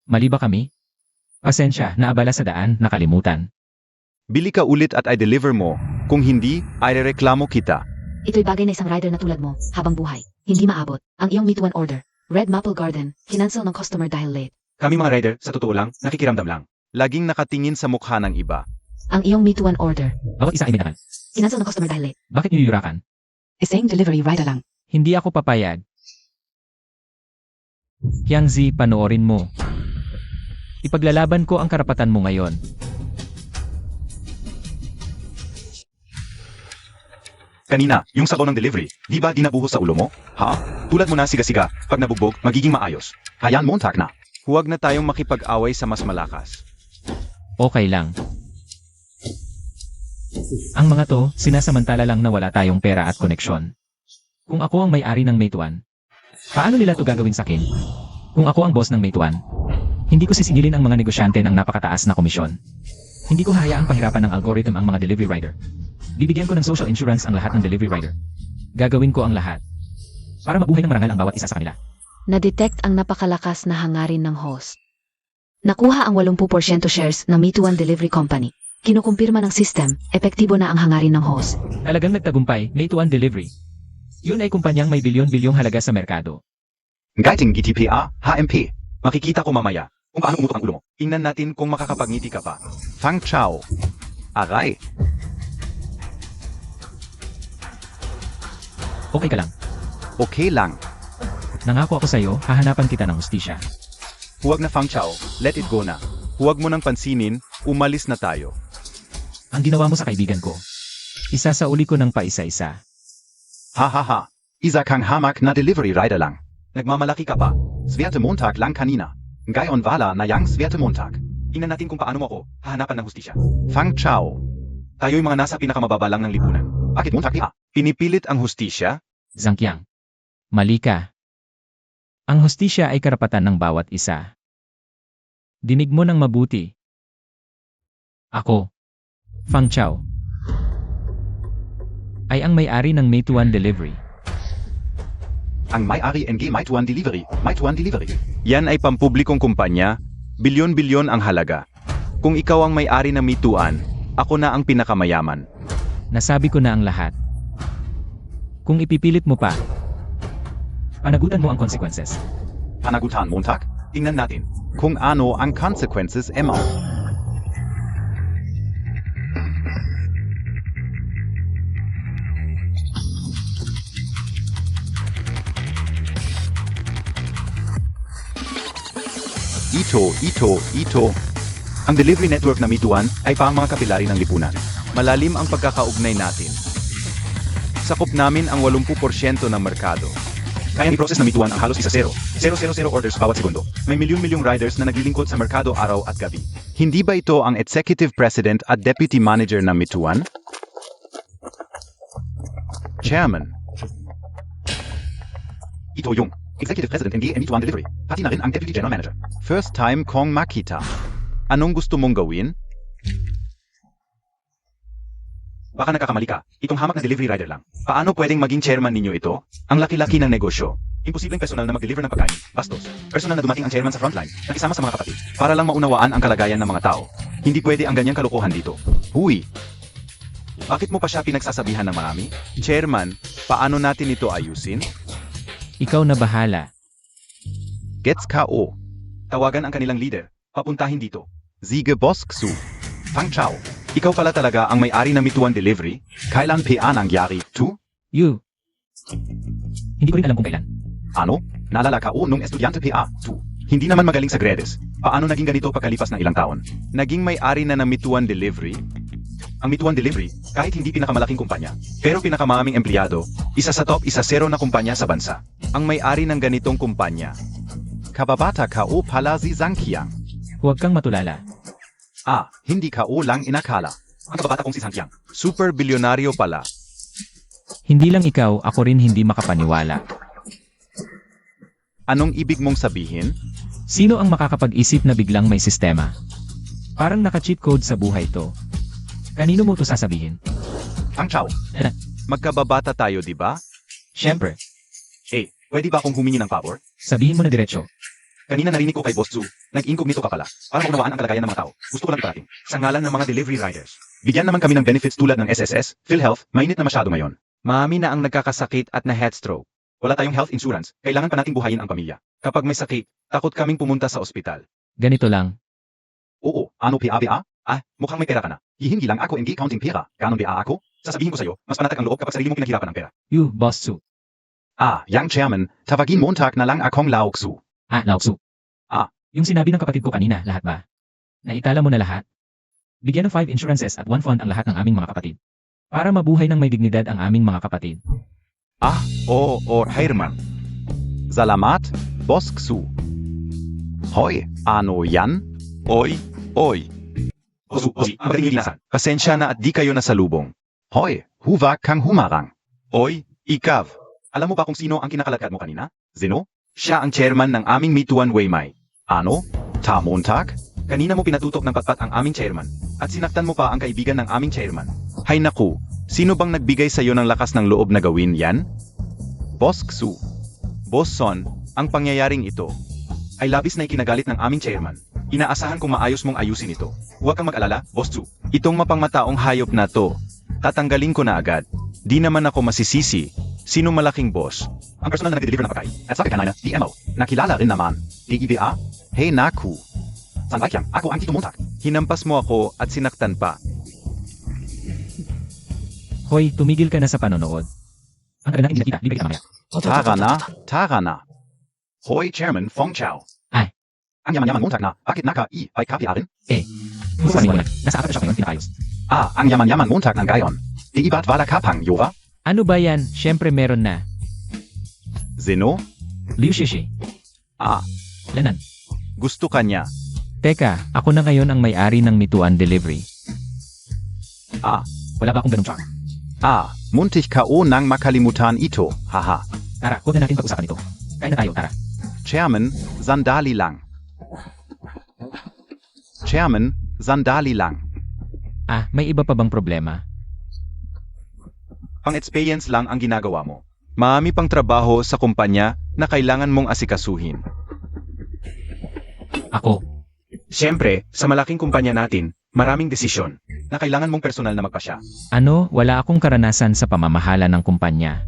Mali ba kami? Pasensya, naabala sa daan, nakalimutan. Bili ka ulit at i-deliver mo. Kung hindi, i-reklamo kita. Ito'y bagay na isang rider na tulad mo, habang buhay. Hindi maabot. Ang iyong meet one order. Red Maple Garden, kinansel ng customer dahil late. Kami mga raider, sa totoo lang, nakikiramdam lang. Laging nakatingin sa mukha ng iba. Ang iyong meet one order. Bawat isa ay may naman. Kinansel ng customer dahil late. Bakit niyo yurakan? Isang delivery rider lang. Hindi ako papayag. Hyangzi, panoorin mo. Ipaglalaban ko ang karapatan mo ngayon. Kanina, yung sabaw ng delivery, di ba dinabuhos sa ulo mo? Ha? Tulad mo na siga-siga, pag nabugbog, magiging maayos. Hayan Montag na. Huwag na tayong makipag-away sa mas malakas. Okay lang. Ang mga to, sinasamantala lang na wala tayong pera at koneksyon. Kung ako ang may-ari ng Meituan, paano nila to gagawin sa akin? Kung ako ang boss ng Meituan, hindi ko sisingilin ang mga negosyante ng napakataas na komisyon. Hindi ko hayaang pahirapan ng algorithm ang mga delivery rider. Bibigyan ko ng social insurance ang lahat ng delivery rider. Gagawin ko ang lahat. Para mabuhay ng marangal ang bawat isa sa kanila. Na-detect ang napakalakas na hangarin ng host. Nakuha ang 80% shares ng Meet One Delivery Company. Kinukumpirma ng system, epektibo na ang hangarin ng host. Talagang nagtagumpay, Meituan Delivery. Yun ay kumpanyang may bilyon-bilyong halaga sa merkado. Gaiting GTPA, HMP. Makikita ko mamaya kung paano umutok ang ulo mo. Tingnan natin kung makakapagngiti ka pa. Fang Chao. Aray. Okay ka lang. Okay lang. Nangako ako sa'yo, hahanapan kita ng hustisya. Huwag na Fang Chao. Let it go na. Huwag mo nang pansinin, umalis na tayo. Ang ginawa mo sa kaibigan ko. Isasauli ko ng paisa-isa. Ha. Isa kang hamak na delivery rider lang. Nagmamalaki ka pa. Swerte Montag lang kanina. Ngayon wala na yang Swerte Montag. Tingnan natin kung paano mo ako hahanapan ng hustisya. Fang Chao. Tayo'y mga nasa pinakamababa lang ng lipunan. Bakit Montag ha? Pinipilit ang hustisya? Zhangqiang. Mali ka. Ang hustisya ay karapatan ng bawat isa. Dinig mo ng mabuti. Ako, Fang Chao, ay ang may-ari ng Meituan Delivery. Ang may-ari ng Meituan Delivery. Meituan Delivery. Yan ay pampublikong kumpanya, bilyon-bilyon ang halaga. Kung ikaw ang may-ari ng Meituan, Ako na ang pinakamayaman. Nasabi ko na ang lahat. Kung ipipilit mo pa, panagutan mo ang consequences. Panagutan Montag? Tingnan natin. Kung ano ang consequences mo. Ito. Ang delivery network na Mituan ay pang mga kapilari ng lipunan. Malalim ang pagkakaugnay natin. Sakop namin ang 80% ng merkado. Kaya i-process na Mituan ang halos 1-0. 000 orders bawat segundo. May milyong-milyong riders na naglilingkod sa merkado araw at gabi. Hindi ba ito ang executive president at deputy manager ng Mituan? Chairman, Ito yung executive president ng Mituan Delivery. Pati na rin ang deputy general manager. first time kong makita. Anong gusto mong gawin? Baka nagkakamali ka. Itong hamak na delivery rider lang. Paano pwedeng maging chairman ninyo ito? Ang laki-laki ng negosyo. Imposibleng personal na mag-deliver ng pagkain, bastos. Personal na dumating ang chairman sa frontline, nakisama sa mga kapatid, para lang maunawaan ang kalagayan ng mga tao. Hindi pwede ang ganyang kalokohan dito. Huy, Bakit mo pa siya pinagsasabihan ng marami? Chairman, paano natin ito ayusin? Ikaw na bahala. Gets ka o? Tawagan ang kanilang leader. Papuntahin dito. Sige Bosksu. Fang Chao, ikaw pala talaga ang may-ari ng Mituan Delivery? Kailan PA nangyari? You. Hindi ko rin alam kung kailan. Ano? Naalala ka nung estudyante PA? Hindi naman magaling sa Gredes. Paano naging ganito pagkalipas ng ilang taon? Naging may-ari na ng Mituan Delivery? Ang Mituan Delivery, kahit hindi pinakamalaking kumpanya, pero pinakamaraming empleyado, isa sa top 10 na kumpanya sa bansa. Ang may-ari ng ganitong kumpanya. Kababata ka o pala si Zhangqiang? Huwag kang matulala. Hindi ka o lang inakala. Ang kababata kong si Santiang. Super bilyonaryo pala. Hindi lang ikaw, ako rin hindi makapaniwala. Anong ibig mong sabihin? Sino ang makakapag-isip na biglang may sistema? Parang naka-cheat code sa buhay to. Kanino mo to sasabihin? Fang Chao, Magkababata tayo, di ba? Siyempre, pwede ba akong humingi ng favor? sabihin mo na diretso. Kanina narinig ko kay Boss Zu, nag-incognito ka pala, para maunawaan ang kalagayan ng mga tao. Gusto ko lang iparating, sa ngalan ng mga delivery riders. Bigyan naman kami ng benefits tulad ng SSS, PhilHealth, mainit na masyado ngayon. Mami na ang nagkakasakit at na headstroke. Wala tayong health insurance, kailangan pa nating buhayin ang pamilya. Kapag may sakit, takot kaming pumunta sa ospital. Ganito lang. Oo, ano PA? Mukhang may pera ka na. Hihingi lang ako MG counting pera. Ganon PA ako? Sasabihin ko sa'yo, mas panatag ang loob kapag sarili mong pinaghirapan ng pera. You, Boss Su. Young Chairman, tawagin Montag na lang akong Laoksu. Laoksu. Yung sinabi ng kapatid ko kanina, lahat ba? Naitala mo na lahat? Bigyan ng 5 insurances at 1 fund ang lahat ng aming mga kapatid. Para mabuhay ng may dignidad ang aming mga kapatid. Herman. Salamat, Bosksu. Hoy, ano yan? Oy. Ozi, ang magaling linasan. Pasensya na at di kayo nasalubong. Hoy, huwag kang humarang. Oy, ikaw. Alam mo ba kung sino ang kinakalagad mo kanina? Zeno? Siya ang chairman ng aming Mituan Waymay. Ano? Montag? Kanina mo pinatutok ng patpat ang aming chairman. At sinaktan mo pa ang kaibigan ng aming chairman. Hay naku, sino bang nagbigay sa'yo ng lakas ng loob na gawin yan? Bosksu. Boss Son, ang pangyayaring ito. Ay labis na ikinagalit ng aming chairman. Inaasahan kong maayos mong ayusin ito. Huwag kang mag-alala, Boss Zu. Itong mapangmataong hayop na to, tatanggalin ko na agad. Di naman ako masisisi. Sino malaking boss? Ang personal na nagde-deliver ng pagkain. At sa kanina, DMO. Nakilala rin naman. DEBA. Hey naku, Sanbakyang, ako ang Tito Montag. hinampas mo ako at sinaktan pa. Hoy, tumigil ka na sa panonood. Ang tagal natin hindi nakita, libre kita mamaya. Tara na. Hoy, Chairman Fong Chao. Ay. Ang yaman-yaman Montag na, bakit naka-i ay kapi rin? Gusto mo na, nasa apat na siya ngayon, pinakayos. Ang yaman-yaman Montag ng gayon. Di iba't wala kapang, Yova? Ano ba yan? Siyempre meron na. Zeno? Liu Shishi. Lanan. Gusto ka niya. Teka, ako na ngayon ang may-ari ng Mituan Delivery. Wala ba akong ganung charm? Muntik ka o nang makalimutan ito. Haha. Tara, huwag na natin pag-usapan ito. Kain na tayo, tara. Chairman, sandali lang. May iba pa bang problema? Pang-experience lang ang ginagawa mo. Marami pang trabaho sa kumpanya na kailangan mong asikasuhin. Ako. Siyempre, sa malaking kumpanya natin, maraming desisyon. na kailangan mong personal na magpasya. Ano, wala akong karanasan sa pamamahala ng kumpanya.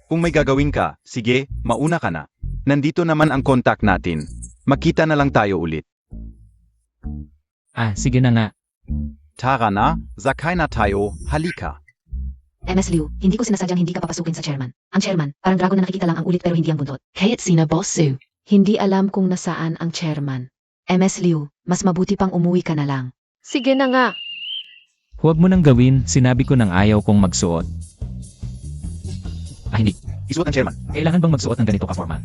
Kung may gagawin ka, sige, mauna ka na. Nandito naman ang contact natin. Makita na lang tayo ulit. Ah, sige na nga. Tara na, sakay na tayo, halika. MS Liu, hindi ko sinasadyang hindi ka papasukin sa chairman. Ang chairman, parang dragon na nakikita lang ang ulit pero hindi ang buntot. Kahit sina Boss Sue. Hindi alam kung nasaan ang chairman. MS Liu, mas mabuti pang umuwi ka na lang. Sige na nga. Huwag mo nang gawin, sinabi ko nang ayaw kong magsuot. Ah, hindi. Isuot ang chairman. Kailangan bang magsuot ng ganito ka-formal?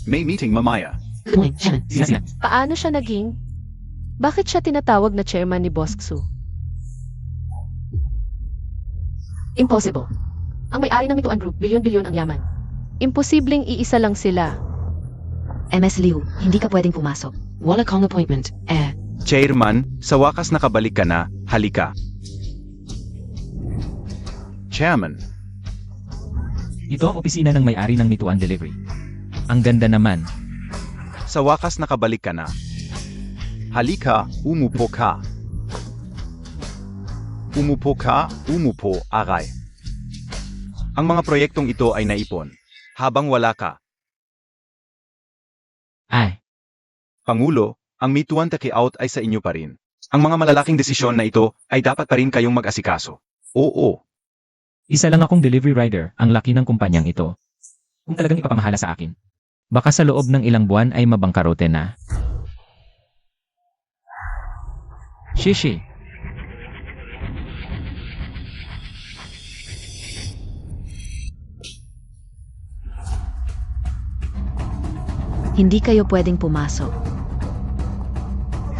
May meeting mamaya. Good morning, Chairman. Sina. Paano siya naging? Bakit siya tinatawag na chairman ni Boss Xu? Impossible. Ang may-ari ng Mituan Group, bilyon-bilyon ang yaman. Imposibleng iisa lang sila. MS Liu, hindi ka pwedeng pumasok. Wala kong appointment. Chairman, sa wakas nakabalik ka na, halika. Chairman, Ito ang opisina ng may-ari ng Mituan Delivery. Ang ganda naman. Sa wakas nakabalik ka na. halika, umupo ka. Umupo ka, umupo, aray. Ang mga proyektong ito ay naipon. Habang wala ka, Ay, Pangulo, ang Mituan Takeout ay sa inyo pa rin. Ang mga malalaking desisyon na ito ay dapat pa rin kayong mag-asikaso. Oo, isa lang akong delivery rider, ang laki ng kumpanyang ito. Kung talagang ipapamahala sa akin, baka sa loob ng ilang buwan ay mabangkarote na. Shishi, Hindi kayo pwedeng pumasok.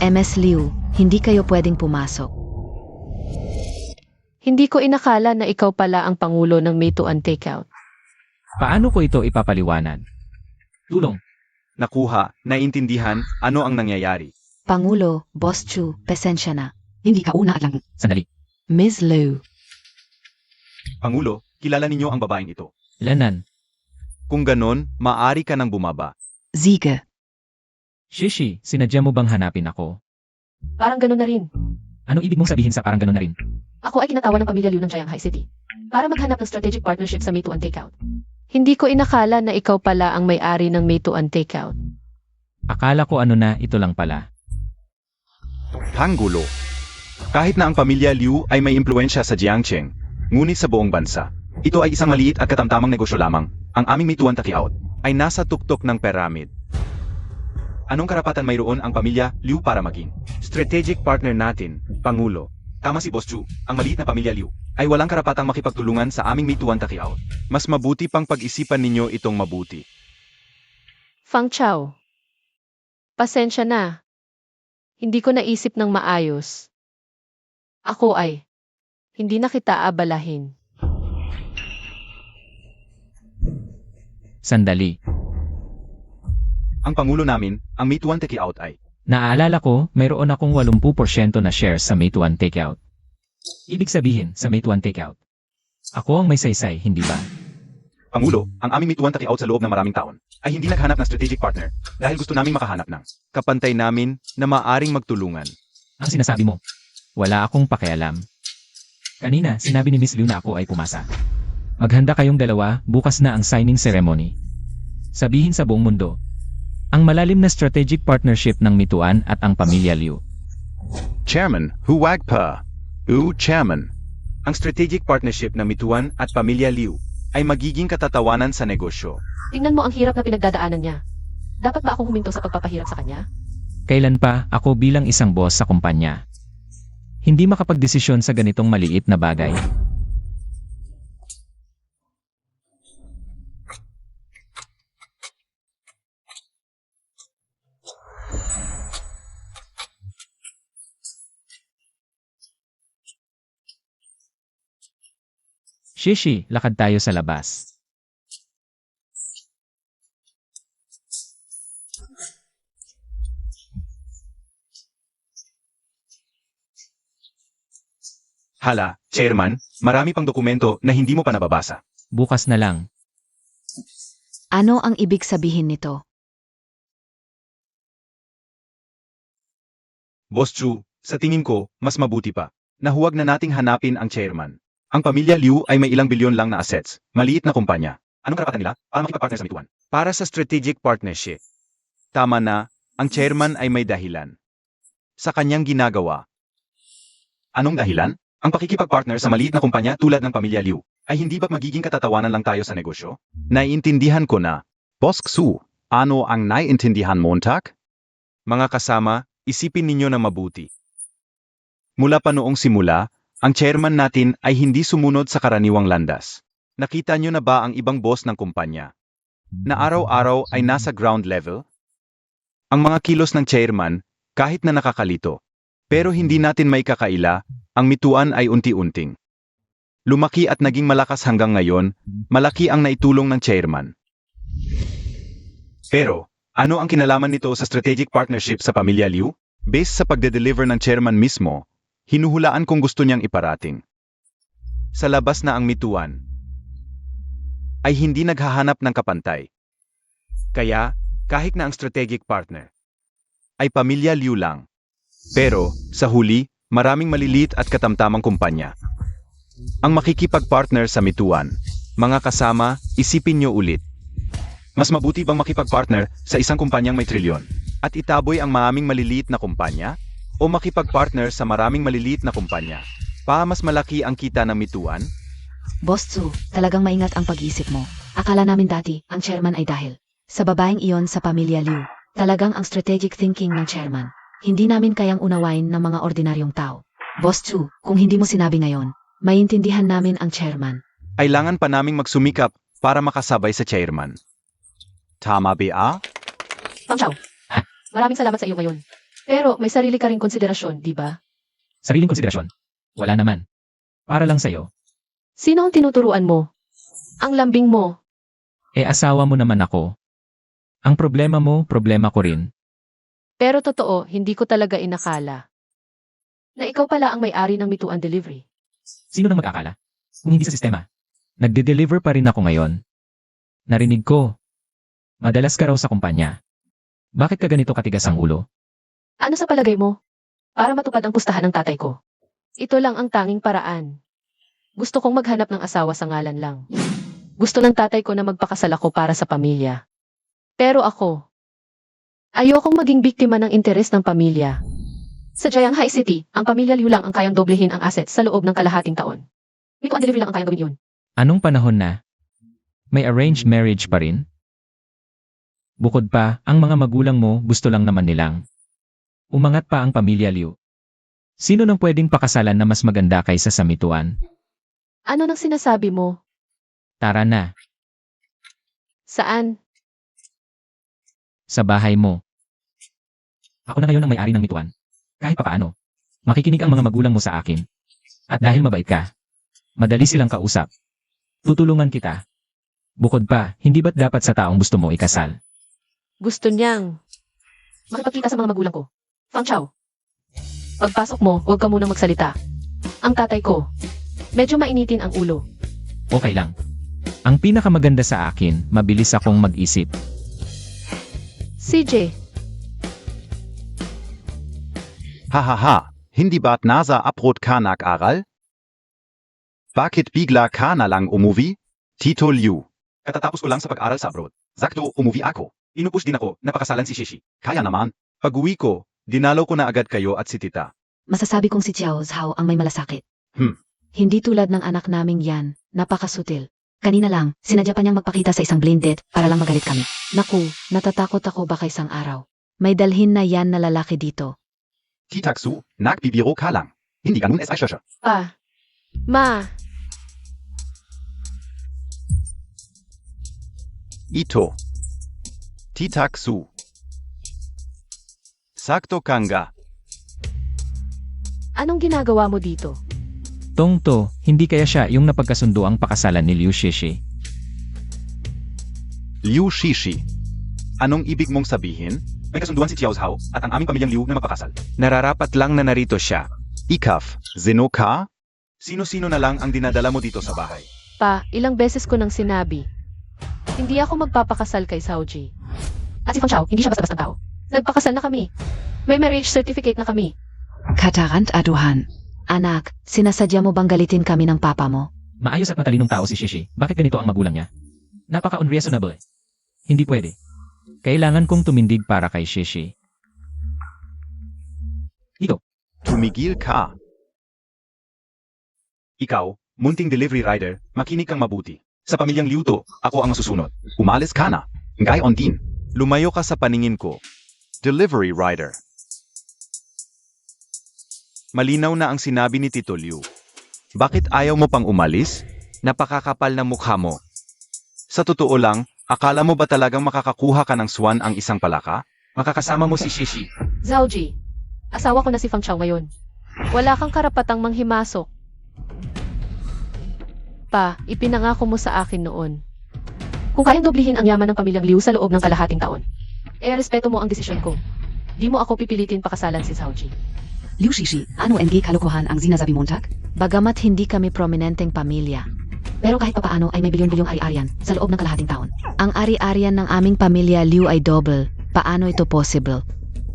MS Liu, hindi kayo pwedeng pumasok. Hindi ko inakala na ikaw pala ang pangulo ng Mituan Takeout. paano ko ito ipapaliwanag? Tulong. Nakuha, naiintindihan, ano ang nangyayari. Pangulo, Boss Chu, pasensya na. Hindi ka una lang. Sandali. Ms. Liu. Pangulo, kilala ninyo ang babaeng ito. Lanan. Kung ganon, maaari ka nang bumaba. Ziege. Shishi, sinadya mo bang hanapin ako? Parang ganun na rin. Ano ibig mong sabihin sa parang ganun na rin? Ako ay kinatawan ng pamilya Liu ng Jiang High City para maghanap ng strategic partnership sa Mituan Takeout. Hindi ko inakala na ikaw pala ang may-ari ng Mituan Takeout. Akala ko ano na, ito lang pala. Pangulo. Kahit na ang pamilya Liu ay may impluensya sa Jiangcheng, ngunit sa buong bansa, ito ay isang maliit at katamtamang negosyo lamang. Ang aming Mituan Takeout ay nasa tuktok ng pyramid. Anong karapatan mayroon ang pamilya Liu para maging strategic partner natin, Pangulo? Tama si Boss Chu, ang maliit na pamilya Liu ay walang karapatang makipagtulungan sa aming Mituan Takeout. Mas mabuti pang pag-isipan ninyo itong mabuti. Fang Chao. Pasensya na. Hindi ko naisip ng maayos. Ako ay hindi na kita abalahin. Sandali. Ang Pangulo namin, ang Mituan Takeout ay Naaalala ko, mayroon akong 80% na shares sa Mituan Takeout. Ibig sabihin, sa Mituan Takeout. Ako ang may saysay, hindi ba? Pangulo, ang aming Mituan Takeout sa loob ng maraming taon ay hindi naghanap ng strategic partner dahil gusto naming makahanap ng kapantay namin na maaring magtulungan. Ang sinasabi mo, wala akong pakialam. Kanina, sinabi ni Miss Liu na ako ay pumasa. Maghanda kayong dalawa, bukas na ang signing ceremony. Sabihin sa buong mundo, ang malalim na strategic partnership ng Mituan at ang pamilya Liu. Chairman, huwag pa. Chairman. Ang strategic partnership ng Mituan at pamilya Liu ay magiging katatawanan sa negosyo. Tingnan mo ang hirap na pinagdadaanan niya. Dapat ba akong huminto sa pagpapahirap sa kanya? Kailan pa ako bilang isang boss sa kumpanya? Hindi makapagdesisyon sa ganitong maliit na bagay. Shishi, lakad tayo sa labas. Hala, Chairman, marami pang dokumento na hindi mo pa nababasa. Bukas na lang. Ano ang ibig sabihin nito? Boss Chu, sa tingin ko, mas mabuti pa. na huwag na nating hanapin ang chairman. Ang pamilya Liu ay may ilang bilyon lang na assets, maliit na kumpanya. Anong karapatan nila para makipag-partner sa Mituan? Para sa strategic partnership. Tama na, ang chairman ay may dahilan. Sa kanyang ginagawa, Anong dahilan? Ang pakikipag-partner sa maliit na kumpanya tulad ng pamilya Liu ay hindi ba magiging katatawanan lang tayo sa negosyo? naiintindihan ko na. Boss Xu, ano ang naiintindihan Montag? Mga kasama, isipin ninyo na mabuti. Mula pa noong simula, ang chairman natin ay hindi sumunod sa karaniwang landas. Nakita nyo na ba ang ibang boss ng kumpanya? Na araw-araw ay nasa ground level? Ang mga kilos ng chairman, kahit na nakakalito. Pero hindi natin may kakaila, ang Mituan ay unti-unting lumaki at naging malakas hanggang ngayon, malaki ang naitulong ng chairman. Pero, ano ang kinalaman nito sa strategic partnership sa pamilya Liu? Based sa pagde-deliver ng chairman mismo, hinuhulaan kung gusto niyang iparating. Sa labas na ang Mituan, ay hindi naghahanap ng kapantay. Kaya, kahit na ang strategic partner, ay pamilya Liu lang. Pero, sa huli, maraming maliliit at katamtamang kumpanya. Ang makikipag-partner sa Mituan, mga kasama, isipin niyo ulit. Mas mabuti bang makipag-partner sa isang kumpanyang may trilyon? At itaboy ang maraming maliliit na kumpanya? O makipag-partner sa maraming maliliit na kumpanya? Mas malaki ang kita ng Mituan? Boss Tsu, talagang maingat ang pag-iisip mo. Akala namin dati, ang chairman ay dahil sa babaeng iyon sa pamilya Liu. Talagang ang strategic thinking ng chairman. Hindi namin kayang unawain ng mga ordinaryong tao. Boss Tsu, kung hindi mo sinabi ngayon, maintindihan namin ang chairman. Kailangan pa naming magsumikap para makasabay sa chairman. Tama ba? Fang Chao, maraming salamat sa iyo ngayon. Pero may sarili ka ring konsiderasyon, di ba? Sariling konsiderasyon. Wala naman. Para lang sa'yo. Sino ang tinuturuan mo? Ang lambing mo. Asawa mo naman ako. Ang problema mo, problema ko rin. Pero totoo, hindi ko talaga inakala na ikaw pala ang may-ari ng Mituan Delivery. Sino nang mag-akala? Kung hindi sa sistema. Nagde-deliver pa rin ako ngayon. Narinig ko. Madalas ka raw sa kumpanya. Bakit ka ganito katigas ang ulo? Ano sa palagay mo? Para matupad ang pustahan ng tatay ko. Ito lang ang tanging paraan. Gusto kong maghanap ng asawa sa ngalan lang. Gusto ng tatay ko na magpakasal ako para sa pamilya. Pero ako, ayokong maging biktima ng interes ng pamilya. Sa Jianghai City, ang pamilya Liu lang ang kayang doblehin ang asset sa loob ng kalahating taon. Mituan Delivery lang ang kayang gawin yun. Anong panahon na? May arranged marriage pa rin? Bukod pa, ang mga magulang mo gusto lang naman nilang umangat pa ang pamilya Liu. Sino nang pwedeng pakasalan na mas maganda kaysa sa Mituan? Ano nang sinasabi mo? Tara na, Saan? sa bahay mo. Ako na ngayon ang may-ari ng Mituan. Kahit papaano, makikinig ang mga magulang mo sa akin. At dahil mabait ka, madali silang kausap. Tutulungan kita. Bukod pa, hindi ba't dapat sa taong gusto mo ikasal? Gusto niyang makipagkita sa mga magulang ko. Fang Chao, pagpasok mo, huwag ka munang magsalita. Ang tatay ko, medyo mainitin ang ulo. Okay lang. Ang pinakamaganda sa akin, mabilis akong mag-isip. CJ, Hahaha, hindi ba't nasa upload ka nag-aral? Bakit bigla ka na lang umuwi? Tito Liu. Katatapos ko lang sa pag-aral sa abroad. Sakto, umuwi ako. Inupush din ako na pakasalan si Shishi. Kaya naman. Pag-uwi ko, dinalaw ko na agad kayo at si tita. Masasabi kong si Xiao Zhao ang may malasakit. Hindi tulad ng anak naming yan, napakasutil. Kanina lang, sinadya pa niyang magpakita sa isang blind date para lang magalit kami. Naku, natatakot ako baka isang araw. May dalhin na yan na lalaki dito. Titaksu, nagbibiro ka lang. Hindi ganun es ay Pa, Ma, Ito. Titaksu. Sakto kanga. anong ginagawa mo dito? Tongto, hindi kaya siya yung napagkasundo ang pakasalan ni Liu Shishi. Liu Shishi. Anong ibig mong sabihin? May kasunduan si Xiao Zhao at ang aming pamilyang Liu na magpakasal. Nararapat lang na narito siya. Ikaf, zino ka? Sino-sino na lang ang dinadala mo dito sa bahay? Pa, ilang beses ko nang sinabi. Hindi ako magpapakasal kay Saoji. At si Fang Chao, hindi siya basta-basta tao. Nagpakasal na kami. May marriage certificate na kami. Katarant aduhan. Anak, sinasadya mo bang galitin kami ng papa mo? Maayos at matalinong tao si Shishi. Bakit ganito ang magulang niya? Napaka-unreasonable. Hindi pwede. Kailangan kong tumindig para kay Shishi. Tumigil ka. Ikaw, munting delivery rider, makinig kang mabuti. Sa pamilyang Liu to, ako ang masusunod. Umalis ka na. Gayon din. Lumayo ka sa paningin ko. Delivery rider. Malinaw na ang sinabi ni Tito Liu. Bakit ayaw mo pang umalis? Napakakapal ng mukha mo. Sa totoo lang, akala mo ba talagang makakakuha ka ng swan ang isang palaka? Makakasama mo si Shishi. Zhaoji, asawa ko na si Fang Chao ngayon. Wala kang karapatang manghimasok. Pa, ipinangako mo sa akin noon. Kung kayang doblihin ang yaman ng pamilyang Liu sa loob ng kalahating taon, respeto mo ang desisyon ko. Di mo ako pipilitin pakasalan si Zhaoji. Liu Shishi, ano NG kalokohan ang sinasabi Montag? Bagamat hindi kami prominenteng pamilya, Pero kahit papaano ay may bilyon-bilyong ari-arian sa loob ng kalahating taon. ang ari-arian ng aming pamilya Liu ay double. Paano ito possible?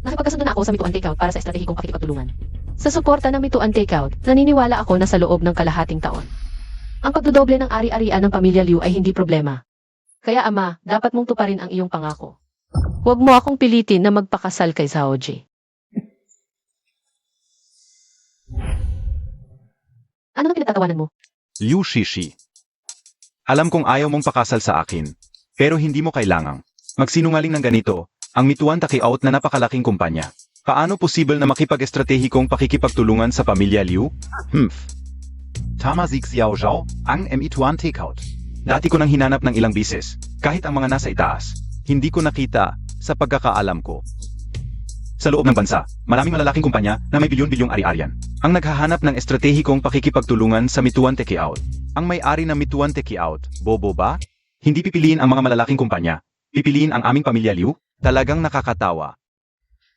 Nakipagkasundo na ako sa Mituan Takeout para sa estratehikong pakikipagtulungan. Sa suporta ng Mituan Takeout, naniniwala ako na sa loob ng kalahating taon, ang pagdodoble ng ari-arian ng pamilya Liu ay hindi problema. Kaya ama, dapat mong tuparin ang iyong pangako. Huwag mo akong pilitin na magpakasal kay Zhaoji. Ano nang pinagtatawanan mo? Liu Shishi. Alam kong ayaw mong pakasal sa akin, pero hindi mo kailangang magsinungaling ng ganito, ang Mituan Takeout na napakalaking kumpanya. Paano posible na makipag-estratehikong pakikipagtulungan sa pamilya Liu? Tama si Xiao Zhao, ang Mituan Takeout. Dati ko nang hinanap ng ilang bises, kahit ang mga nasa itaas, hindi ko nakita sa pagkakaalam ko. Sa loob ng bansa, maraming malalaking kumpanya na may bilyon-bilyong ari-arian. Ang naghahanap ng estratehikong pakikipagtulungan sa Mituan Takeout. Ang may-ari ng Mituan Takeout, bobo ba? Hindi pipiliin ang mga malalaking kumpanya. Pipiliin ang aming pamilya Liu? Talagang nakakatawa.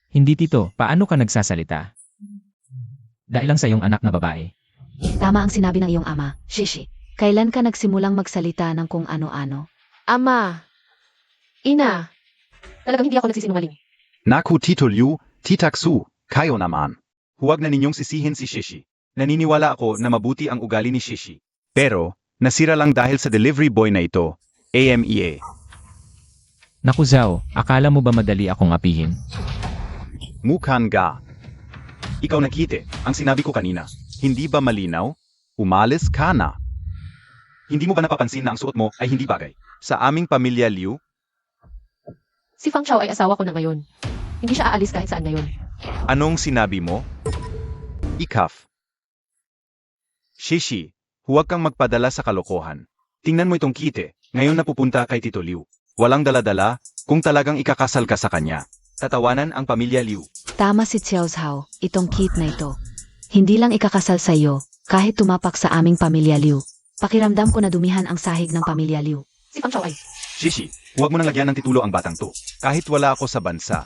Hindi tito, paano ka nagsasalita? Dahil lang sa iyong anak na babae. Tama ang sinabi ng iyong ama, Shishi. Kailan ka nagsimulang magsalita ng kung ano-ano? Ama, ina, talagang hindi ako nagsisinungaling. Naku Tito Liu, Titaksu, kayo naman. Huwag na ninyong sisihin si Shishi. Naniniwala ako na mabuti ang ugali ni Shishi. Pero, nasira lang dahil sa delivery boy na ito, AMEA. Naku Zhao, akala mo ba madali akong apihin? Mukan ga. Ikaw nakite, ang sinabi ko kanina. Hindi ba malinaw? Umalis ka na. Hindi mo ba napapansin na ang suot mo ay hindi bagay? Sa aming pamilya Liu, Si Fang Chao ay asawa ko na ngayon. Hindi siya aalis kahit saan ngayon. anong sinabi mo? Ikaf. Shishi, huwag kang magpadala sa kalokohan. Tingnan mo itong kite, ngayon napupunta kay Tito Liu. Walang dala-dala, kung talagang ikakasal ka sa kanya. Tatawanan ang pamilya Liu. Tama si Xiao Zhao, itong kit na ito. Hindi lang ikakasal sa iyo, kahit tumapak sa aming pamilya Liu. Pakiramdam ko na dumihan ang sahig ng pamilya Liu. Si Fang Chao ay, Shishi, huwag mo nang lagyan ng titulo ang batang to. Kahit wala ako sa bansa.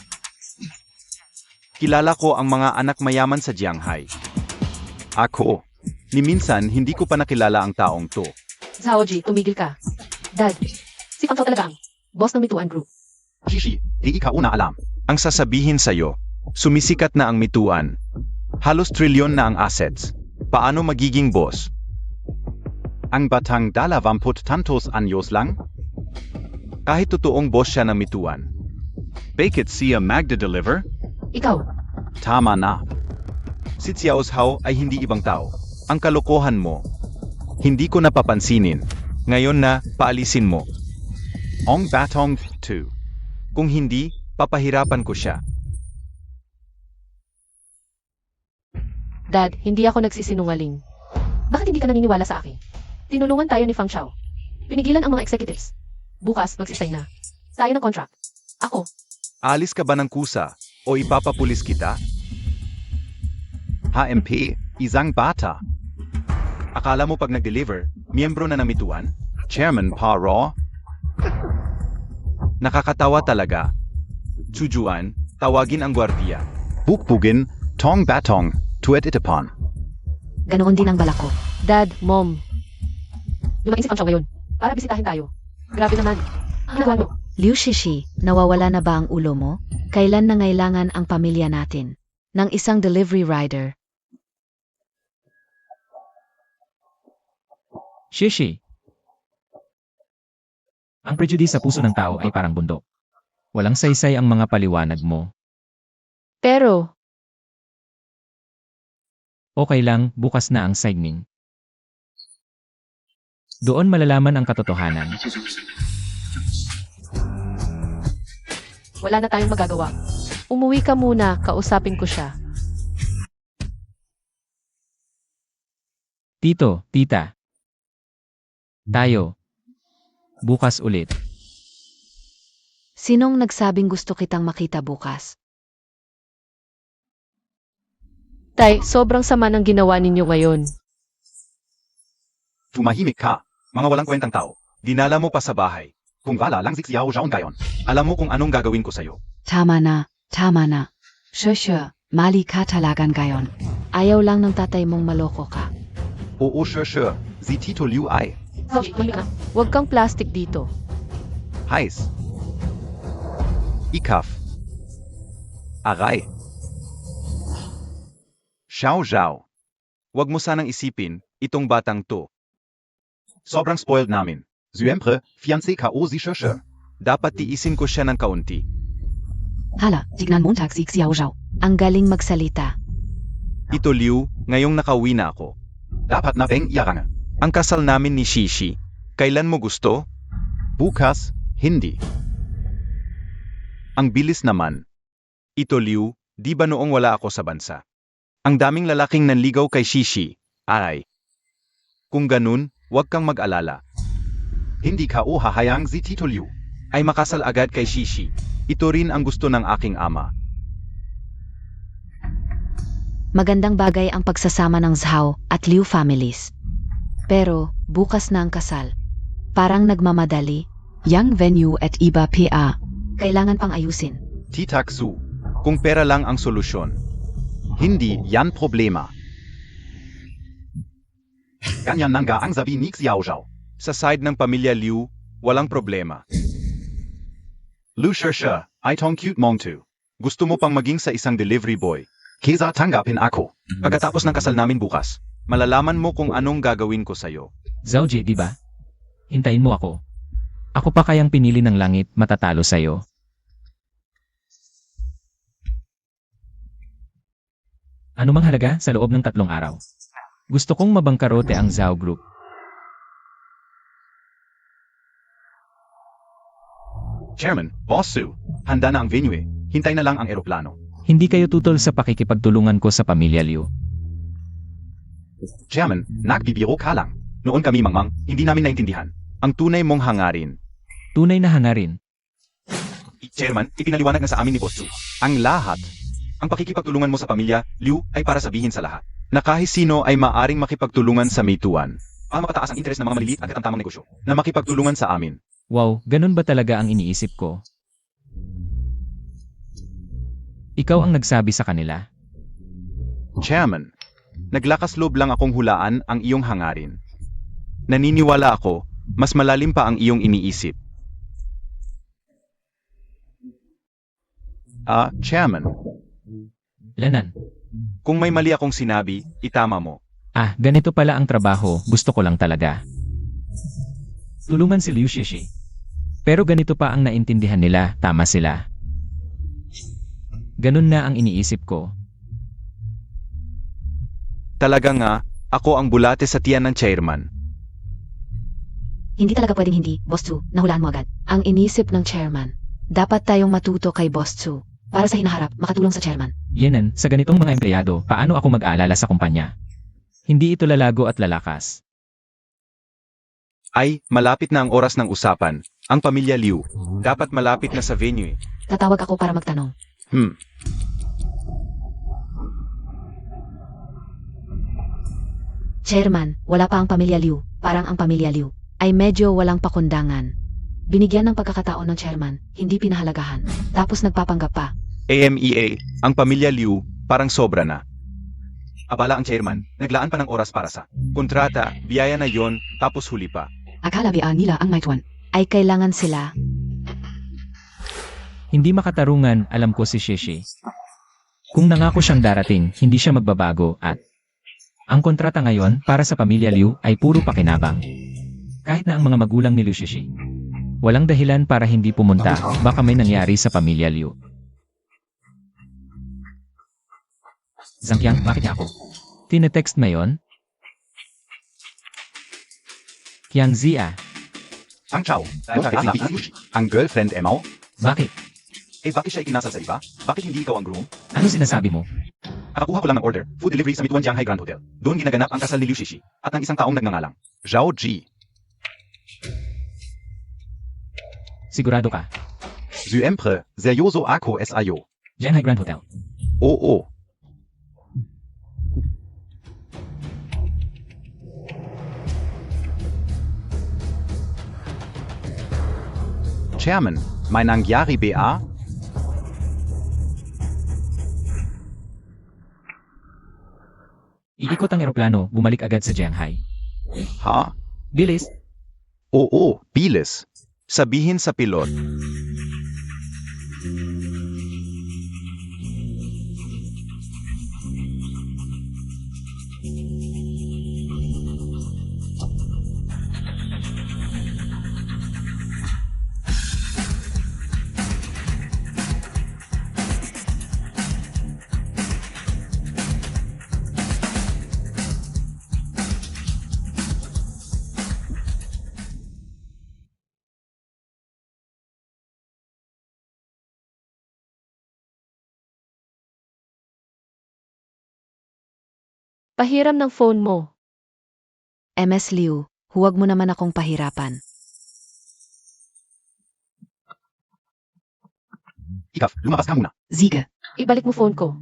Kilala ko ang mga anak mayaman sa Jianghai. Ako, ni minsan hindi ko pa nakilala ang taong to. Zhaoji, tumigil ka. Dad, si Fang Chao talaga ang boss ng Mituan Group. Shishi, di ikaw na alam. Ang sasabihin sa'yo, sumisikat na ang Mituan. Halos trilyon na ang assets. Paano magiging boss? Ang batang dalavamput tantos anyos lang? Kahit totoong boss siya ng Mituan. Bakit siya magde-deliver? Ikaw, Tama na. Si Xiao Zhao ay hindi ibang tao. Ang kalokohan mo. Hindi ko napapansinin. Ngayon na, paalisin mo. Ong batong 2. Kung hindi, papahirapan ko siya. Dad, hindi ako nagsisinungaling. Bakit hindi ka naniniwala sa akin? Tinulungan tayo ni Fang Chao. Pinigilan ang mga executives. Bukas, magsisign na. Tayo ng contract. Ako, Alis ka ba ng kusa o ipapapulis kita? HMP, isang bata. Akala mo pag nag-deliver, miyembro na ng Mituan? Chairman Pa Raw. Nakakatawa talaga. Chujuan, tawagin ang gwardiya. Bukbugin, tong batong, tuet itapan. Ganoon din ang balak ko. Dad, Mom. Dumating si Fang Chao ngayon para bisitahin tayo. Grabe naman. Ang nagawa mo. Liu Shishi, nawawala na ba ang ulo mo? Kailan nangailangan ang pamilya natin ng isang delivery rider? Shishi. Ang prejudice sa puso ng tao ay parang bundok. Walang saysay ang mga paliwanag mo. Pero, Okay lang, bukas na ang signing. Doon malalaman ang katotohanan. wala na tayong magagawa. Umuwi ka muna, kausapin ko siya. Tito, tita. Tayo. Bukas ulit. Sinong nagsabing gusto kitang makita bukas? Tay, sobrang sama ng ginawa ninyo ngayon. Tumahimik ka. Mga walang kwentang tao. Dinala mo pa sa bahay. Kung wala lang Xiao Zhao gayon. Alam mo kung anong gagawin ko sa'yo. Tama na, tama na. Sure, mali ka talagan gayon. Ayaw lang ng tatay mong maloko ka. Oo, sure. Si Tito Liu ay. Huwag kang plastic dito. Heiß. Ikaf. Aray. Xiao Zhao. Huwag mo sanang isipin, itong batang to. Sobrang spoiled namin. Syempre, fiancé ka o si sure. Dapat tiisin ko siya ng kaunti. Hala, tignan Montag si Xiao Zhao. Ang galing magsalita. Ito Liu, ngayong nakauwi na ako. Dapat na beng iaranga. Ang kasal namin ni Shishi. Kailan mo gusto? Bukas, hindi. Ang bilis naman. Ito Liu, di ba noong wala ako sa bansa? Ang daming lalaking nanligaw kay Shishi. Ay. Kung ganun, huwag kang mag-alala. Hindi ka o hahayang si Tito Liu. Ay makasal agad kay Shishi. Ito rin ang gusto ng aking ama. Magandang bagay ang pagsasama ng Zhao at Liu families. Pero, bukas na ang kasal. Parang nagmamadali. Yang venue at iba pa. Kailangan pang ayusin. Titaksu. Kung pera lang ang solusyon. Hindi yan problema. Ganyan nanga ang sabi ni Xiao Zhao. Sa side ng pamilya Liu, walang problema. Lu sure, itong cute mong tu. Gusto mo pang maging sa isang delivery boy. Kesa tanggapin ako. Pagkatapos ng kasal namin bukas. Malalaman mo kung anong gagawin ko sa'yo. Zhaoji, di ba? Hintayin mo ako. Ako pa kayang pinili ng langit matatalo sa'yo. Ano mang halaga sa loob ng 3 araw? Gusto kong mabangkarote ang Zhao Group. Chairman, Boss Su, handa na ang venue eh. Hintay na lang ang eroplano. Hindi kayo tutol sa pakikipagtulungan ko sa pamilya Liu. Chairman, nagbibiro ka lang. Noon kami mangmang, hindi namin naintindihan. Ang tunay mong hangarin. Tunay na hangarin. Chairman, ipinaliwanag na sa amin ni Boss Su. Ang lahat. Ang pakikipagtulungan mo sa pamilya, Liu, ay para sabihin sa lahat. Na kahit sino ay maaring makipagtulungan sa meituan. Para makataas ang interes ng mga maliliit at katamtamang negosyo na makipagtulungan sa amin. Wow, ganun ba talaga ang iniisip ko? Ikaw ang nagsabi sa kanila. Chairman, naglakas loob lang akong hulaan ang iyong hangarin. Naniniwala ako, mas malalim pa ang iyong iniisip. Chairman. Lanan. Kung may mali akong sinabi, itama mo. Ganito pala ang trabaho, gusto ko lang talaga. Tulungan si Liu Shishi. Pero ganito pa ang naintindihan nila, tama sila. Ganun na ang iniisip ko. Talaga nga, ako ang bulate sa tiyan ng chairman. Hindi talaga pwedeng hindi, Boss Chu. Nahulaan mo agad. Ang inisip ng chairman. Dapat tayong matuto kay Boss Chu. Para sa hinaharap, makatulong sa chairman. Yenan, sa ganitong mga empleyado, paano ako mag-aalala sa kumpanya? Hindi ito lalago at lalakas. Ay, malapit na ang oras ng usapan. Ang pamilya Liu. Dapat malapit na sa venue. Tatawag ako para magtanong. Chairman, wala pa ang pamilya Liu. Parang ang pamilya Liu ay medyo walang pakundangan. Binigyan ng pagkakataon ng chairman, hindi pinahalagahan. Tapos nagpapanggap pa. AMEA, ang pamilya Liu, parang sobra na. Abala ang chairman, naglaan pa ng oras para sa Kontrata, biyaya na yon, tapos huli pa. Akala ba nila ang maituan? Ay kailangan sila. Hindi makatarungan, alam ko si Shishi. Kung nangako siyang darating, hindi siya magbabago at ang kontrata ngayon para sa pamilya Liu ay puro pakinabang. Kahit na ang mga magulang ni Liu Shishi. Walang dahilan para hindi pumunta, baka may nangyari sa pamilya Liu. Zhang Qiang, bakit niya ako? Tinetext mo yon? Qiang Zia, Fang Chao, Ang girlfriend mo? bakit? bakit siya ikinasal sa iba? Bakit hindi ikaw ang groom? Ano sinasabi mo? Nakakuha ko lang ng order, food delivery sa Mituan Jianghai Grand Hotel. Doon ginaganap ang kasal ni Liu Shishi at ng isang taong nagngangalang. Zhao Ji. Sigurado ka? Syempre, seryoso ako SIO. Jianghai Grand Hotel. Oo. Chairman, may nangyari ba? Iikot ang eroplano, bumalik agad sa Jianghai. Ha? Bilis, Oo, bilis. Sabihin sa pilot. Pahiram ng phone mo. MS Liu, huwag mo naman akong pahirapan. Ikaw, lumabas ka muna. Siege. Ibalik mo phone ko.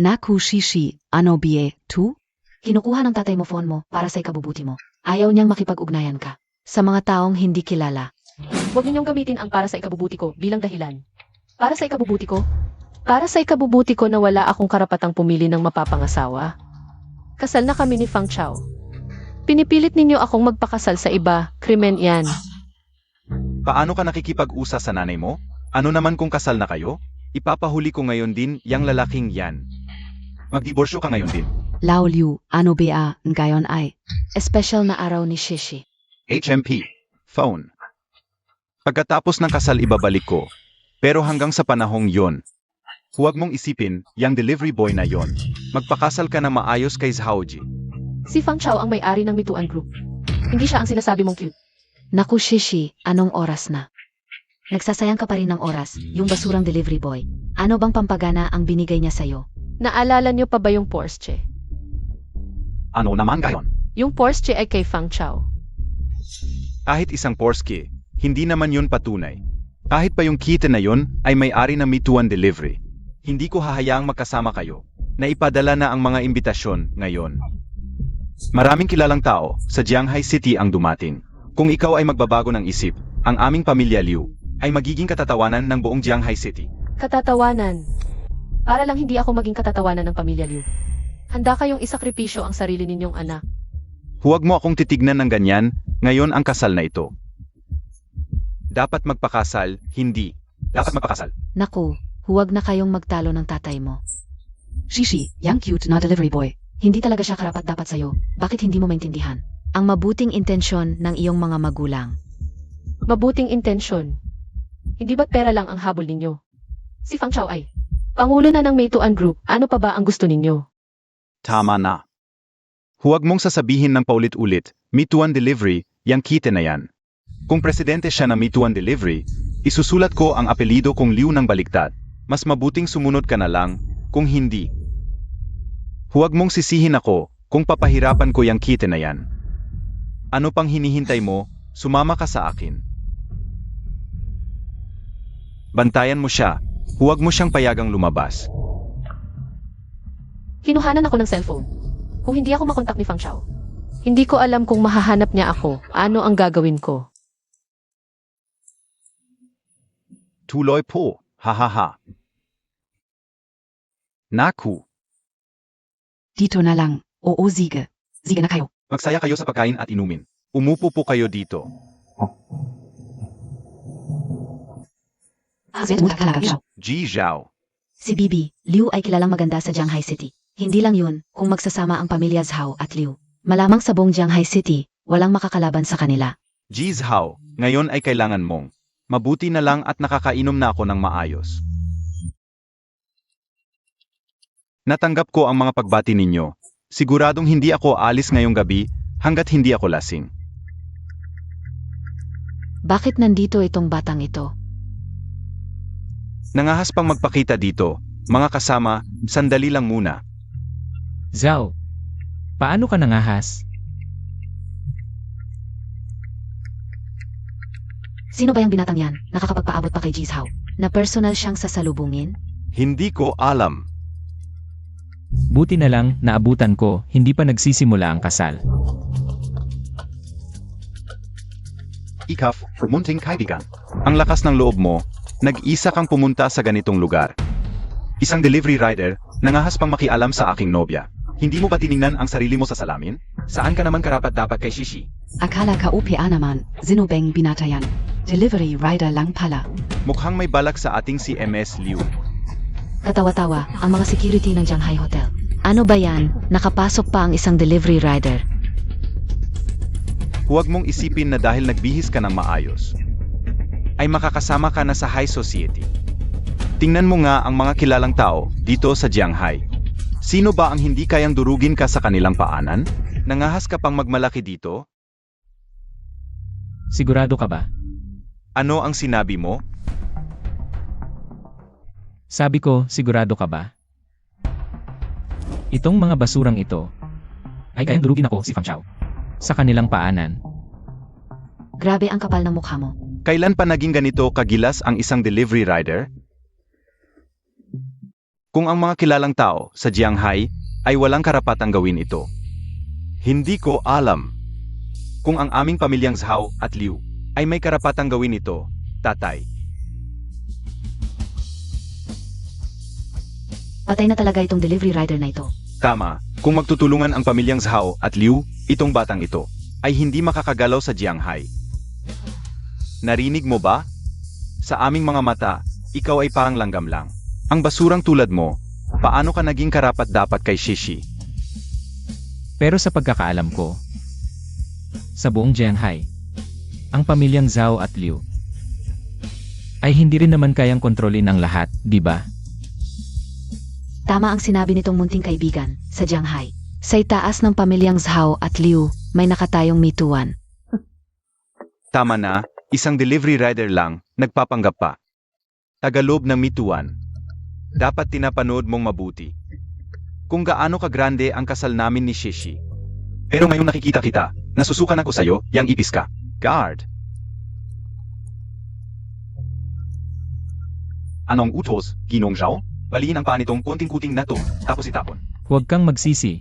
Naku Shishi, ano bie, tu? Kinukuha ng tatay mo phone mo para sa ikabubuti mo. Ayaw niyang makipag-ugnayan ka. Sa mga taong hindi kilala. Huwag ninyong gamitin ang para sa ikabubuti ko bilang dahilan. Para sa ikabubuti ko? Para sa ikabubuti ko na wala akong karapatang pumili ng mapapangasawa. Kasal na kami ni Fang Chao. Pinipilit ninyo akong magpakasal sa iba, krimen yan. Paano ka nakikipag-usa sa nanay mo? Ano naman kung kasal na kayo? Ipapahuli ko ngayon din yang lalaking yan. Magdiborsyo ka ngayon din. Lao Liu, ano ba, ngayon ay? Special na araw ni Shishi. HMP. Phone. Pagkatapos ng kasal ibabalik ko. Pero hanggang sa panahong yon, huwag mong isipin yang delivery boy na yon. Magpakasal ka na maayos kay Zhaoji. Si Fang Chao ang may-ari ng Mituan Group. Hindi siya ang sinasabi mong cute. Naku Shishi, anong oras na? Nagsasayang ka pa rin ng oras, yung basurang delivery boy. Ano bang pampagana ang binigay niya sa'yo? Naalala niyo pa ba yung Porsche? Ano naman gayon? Yung Porsche ay kay Fang Chao. Kahit isang Porsche, hindi naman yun patunay. Kahit pa yung kita na yun ay may-ari ng Mituan Delivery. Hindi ko hahayaang magkasama kayo. Naipadala na ang mga imbitasyon ngayon. Maraming kilalang tao sa Jianghai City ang dumating. Kung ikaw ay magbabago ng isip, ang aming pamilya Liu ay magiging katatawanan ng buong Jianghai City. Katatawanan. Para lang hindi ako maging katatawanan ng pamilya Liu. Handa kayong isakripisyo ang sarili ninyong anak. Huwag mo akong titignan ng ganyan, ngayon ang kasal na ito. Dapat magpakasal, hindi. Dapat magpakasal. Naku, huwag na kayong magtalo ng tatay mo. Shishi, yang cute na delivery boy. Hindi talaga siya karapat-dapat sa'yo. Bakit hindi mo maintindihan? Ang mabuting intensyon ng iyong mga magulang. Mabuting intensyon. Hindi ba't pera lang ang habol ninyo? Si Fang Chao ay Pangulo na ng Mituan Group. Ano pa ba ang gusto ninyo? Tama na. Huwag mong sasabihin ng paulit-ulit, Mituan Delivery, yang kita na yan. Kung presidente siya ng Mituan Delivery, isusulat ko ang apelido kong Liu ng baliktad. Mas mabuting sumunod ka na lang, kung hindi. Huwag mong sisihin ako, kung papahirapan ko yang kita na yan. Ano pang hinihintay mo, sumama ka sa akin. Bantayan mo siya, huwag mo siyang payagang lumabas. Kinuhanan ako ng cellphone. Kung hindi ako makontak ni Fang Chao, hindi ko alam kung mahahanap niya ako, ano ang gagawin ko. Tuloy po, hahaha. Naku. Dito na lang, oo Siege. Sige na kayo. Magsaya kayo sa pagkain at inumin. Umupo po kayo dito. Zed mo talaga. Ji Zhao. Si Bibi, Liu ay kilalang maganda sa Jianghai City. Hindi lang yun, kung magsasama ang pamilya Zhao at Liu. Malamang sa buong Jianghai City, walang makakalaban sa kanila. Jeez how, ngayon ay kailangan mong. Mabuti na lang at nakakainom na ako ng maayos. Natanggap ko ang mga pagbati ninyo. Siguradong hindi ako alis ngayong gabi hanggat hindi ako lasing. Bakit nandito itong batang ito? Nangahas pang magpakita dito. Mga kasama, sandali lang muna. Zhao, paano ka nangahas? Sino ba yung binatang yan? Nakakapagpaabot pa kay Jizhao na personal siyang sasalubungin? Hindi ko alam. Buti na lang, naabutan ko, hindi pa nagsisimula ang kasal. Ikaf, munting kaibigan. Ang lakas ng loob mo, nag-isa kang pumunta sa ganitong lugar. Isang delivery rider, nangahas pang makialam sa aking nobya. Hindi mo ba tiningnan ang sarili mo sa salamin? Saan ka naman karapat dapat kay Shishi? Akala ka UPA naman, sinubeng binatayan. Delivery rider lang pala. Mukhang may balak sa ating si MS Liu. Katawa-tawa ang mga security ng Shanghai Hotel. Ano ba yan? Nakapasok pa ang isang delivery rider. Huwag mong isipin na dahil nagbihis ka ng maayos, ay makakasama ka na sa high society. Tingnan mo nga ang mga kilalang tao dito sa Shanghai. Sino ba ang hindi kayang durugin ka sa kanilang paanan? Nangahas ka pang magmalaki dito? Sigurado ka ba? Ano ang sinabi mo? Sabi ko, sigurado ka ba? Itong mga basurang ito, ay kayang durugin ako si Fang Chao. Sa kanilang paanan. Grabe ang kapal ng mukha mo. Kailan pa naging ganito kagilas ang isang delivery rider? Kung ang mga kilalang tao sa Shanghai ay walang karapatang gawin ito. Hindi ko alam kung ang aming pamilyang Zhao at Liu ay may karapatang gawin ito, tatay. Patay na talaga itong delivery rider na ito. Tama, kung magtutulungan ang pamilyang Zhao at Liu, itong batang ito ay hindi makakagalaw sa Shanghai. Narinig mo ba? Sa aming mga mata, ikaw ay parang langgam lang. Ang basurang tulad mo, paano ka naging karapat-dapat kay Shishi? Pero sa pagkakaalam ko, sa buong Shanghai, ang pamilyang Zhao at Liu ay hindi rin naman kayang kontrolin ang lahat, di ba? Tama ang sinabi nitong munting kaibigan sa Shanghai. Sa itaas ng pamilyang Zhao at Liu, may nakatayong mituan. Tama na, isang delivery rider lang, nagpapanggap pa. Tagaloob ng mituan. Dapat tinapanood mong mabuti. Kung gaano kagrande ang kasal namin ni Shishi. Pero ngayong nakikita kita, nasusukan ako sa'yo, yang ipis ka. Guard. Anong utos, Ginong Zhao? Baliin ang paa nitong kunting-kuting na to, tapos itapon. Huwag kang magsisi.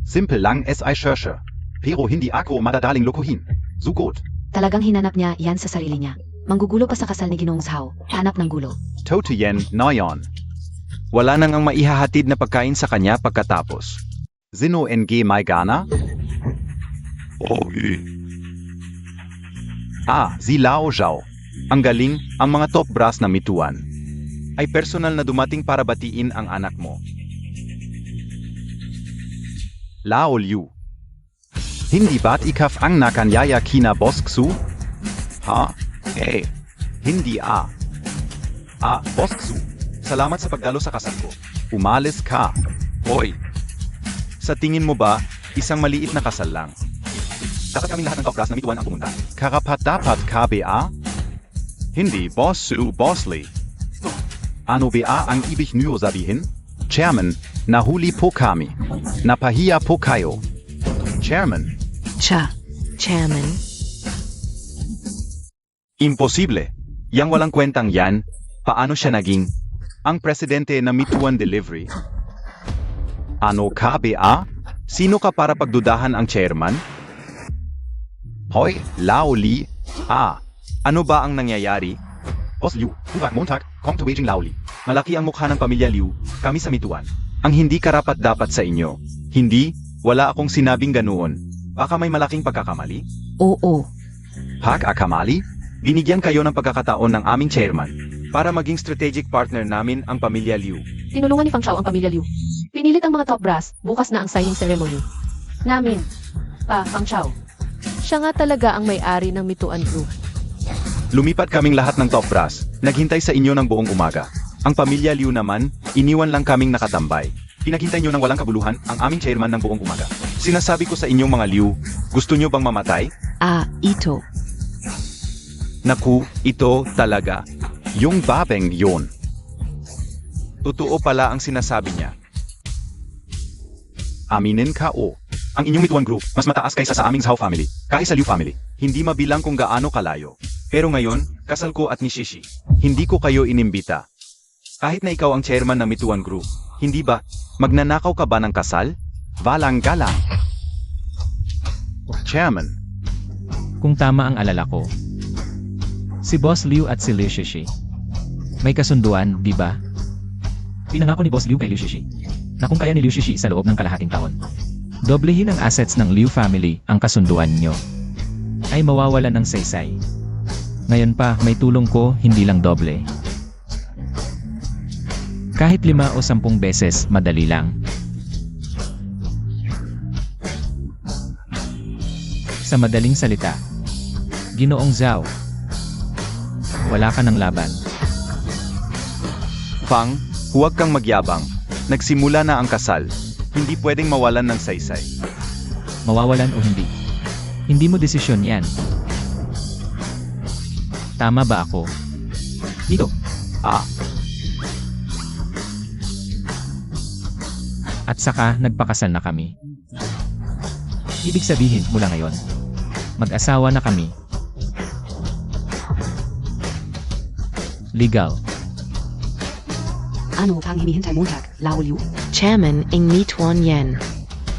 Simple lang es ay searche. Pero hindi ako madadaling lokohin. Sugot. Talagang hinanap niya yan sa sarili niya. Manggugulo pa sa kasal ni Ginoong Zhao. Hanap ng gulo. Totiyen Nayon. Wala nang ang maihahatid na pagkain sa kanya pagkatapos. Sino NG Mai Gana? Si Lao Zhao. Ang galing, ang mga top brass na mituan ay personal na dumating para batiin ang anak mo. Lao Liu. Hindi ba't ikaf ang nakanyaya kina Bosksu? Hindi Bosksu, salamat sa pagdalo sa kasal ko. Umalis ka. Hoy! Sa tingin mo ba, isang maliit na kasal lang? Dapat kaming lahat ng top brass na mituan ang pumunta. Karapat dapat KBA? Hindi Bossu Bosley. Ano ba ang ibig niyo sabihin? Chairman, nahuli po kami. Napahiya po kayo. Chairman. Chairman. Imposible. Yang walang kwentang yan, paano siya naging ang presidente na mituan delivery? Ano KBA? Sino ka para pagdudahan ang chairman? Hoy, Lao Li. Ano ba ang nangyayari? Boss Liu, buwan Montag, kommt to Beijing Laoli. Malaki ang mukha ng pamilya Liu, kami sa mituan. Ang hindi karapat-dapat sa inyo. Hindi, wala akong sinabing ganoon. Baka may malaking pagkakamali? Oo. Akamali? Binigyan kayo ng pagkakataon ng aming chairman para maging strategic partner namin ang pamilya Liu. Tinulungan ni Fang Chao ang pamilya Liu. Pinilit ang mga top brass, bukas na ang signing ceremony. Namin. Fang Chao. Siya nga talaga ang may-ari ng Mituan Group. Lumipat kaming lahat ng top brass. Naghintay sa inyo ng buong umaga. Ang pamilya Liu naman, iniwan lang kaming nakatambay. Pinaghintay nyo ng walang kabuluhan ang aming chairman ng buong umaga. Sinasabi ko sa inyong mga Liu, gusto nyo bang mamatay? Ito. Naku, ito talaga. Yung babeng yon. Totoo pala ang sinasabi niya. Aminin ka o. Ang inyong Mituan Group, mas mataas kaysa sa aming Zhao family, kaysa Liu family. Hindi mabilang kung gaano kalayo. Pero ngayon, kasal ko at ni Shishi. Hindi ko kayo inimbita. Kahit na ikaw ang chairman ng Mituan Group, hindi ba? Magnanakaw ka ba ng kasal? Walang galang. Chairman, Kung tama ang alala ko, si Boss Liu at si Liu Shishi, may kasunduan, di ba? Pinangako ni Boss Liu kay Liu Shishi na kung kaya ni Liu Shishi sa loob ng kalahating taon, doblehin ang assets ng Liu family. Ang kasunduan nyo ay mawawalan ng saysay. Ngayon pa, may tulong ko, hindi lang doble. Kahit 5 o 10 beses, madali lang. Sa madaling salita, Ginoong Zhao, wala ka ng laban. Fang, huwag kang magyabang. Nagsimula na ang kasal. Hindi pwedeng mawalan ng saysay. Mawawalan o hindi. Hindi mo desisyon yan. Tama ba ako? Dito. At saka, nagpakasal na kami. Ibig sabihin, mula ngayon, mag-asawa na kami. Legal. Ano pang hinihintay Montag, Lao Liu? Chairman Ing Mituan Yen.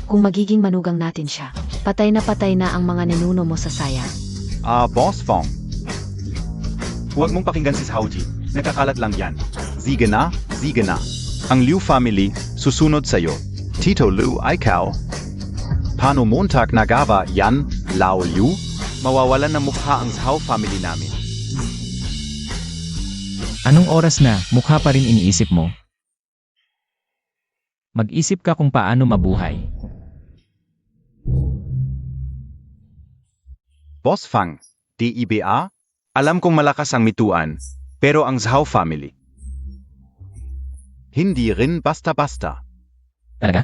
Kung magiging manugang natin siya, patay na ang mga ninuno mo sa saya. Boss Fong. Huwag mong pakinggan si Zhao Ji, nagkakalat lang yan. Sige na. Ang Liu family, susunod sa'yo. Tito Liu ikaw. Paano Montag nagawa yan, Lao Liu? Mawawalan ng mukha ang Zhao family namin. Anong oras na, mukha pa rin iniisip mo? Mag-isip ka kung paano mabuhay. Boss Fang. DIBA? Alam kong malakas ang Mituan, pero ang Zhao family. Hindi rin basta-basta. Talaga?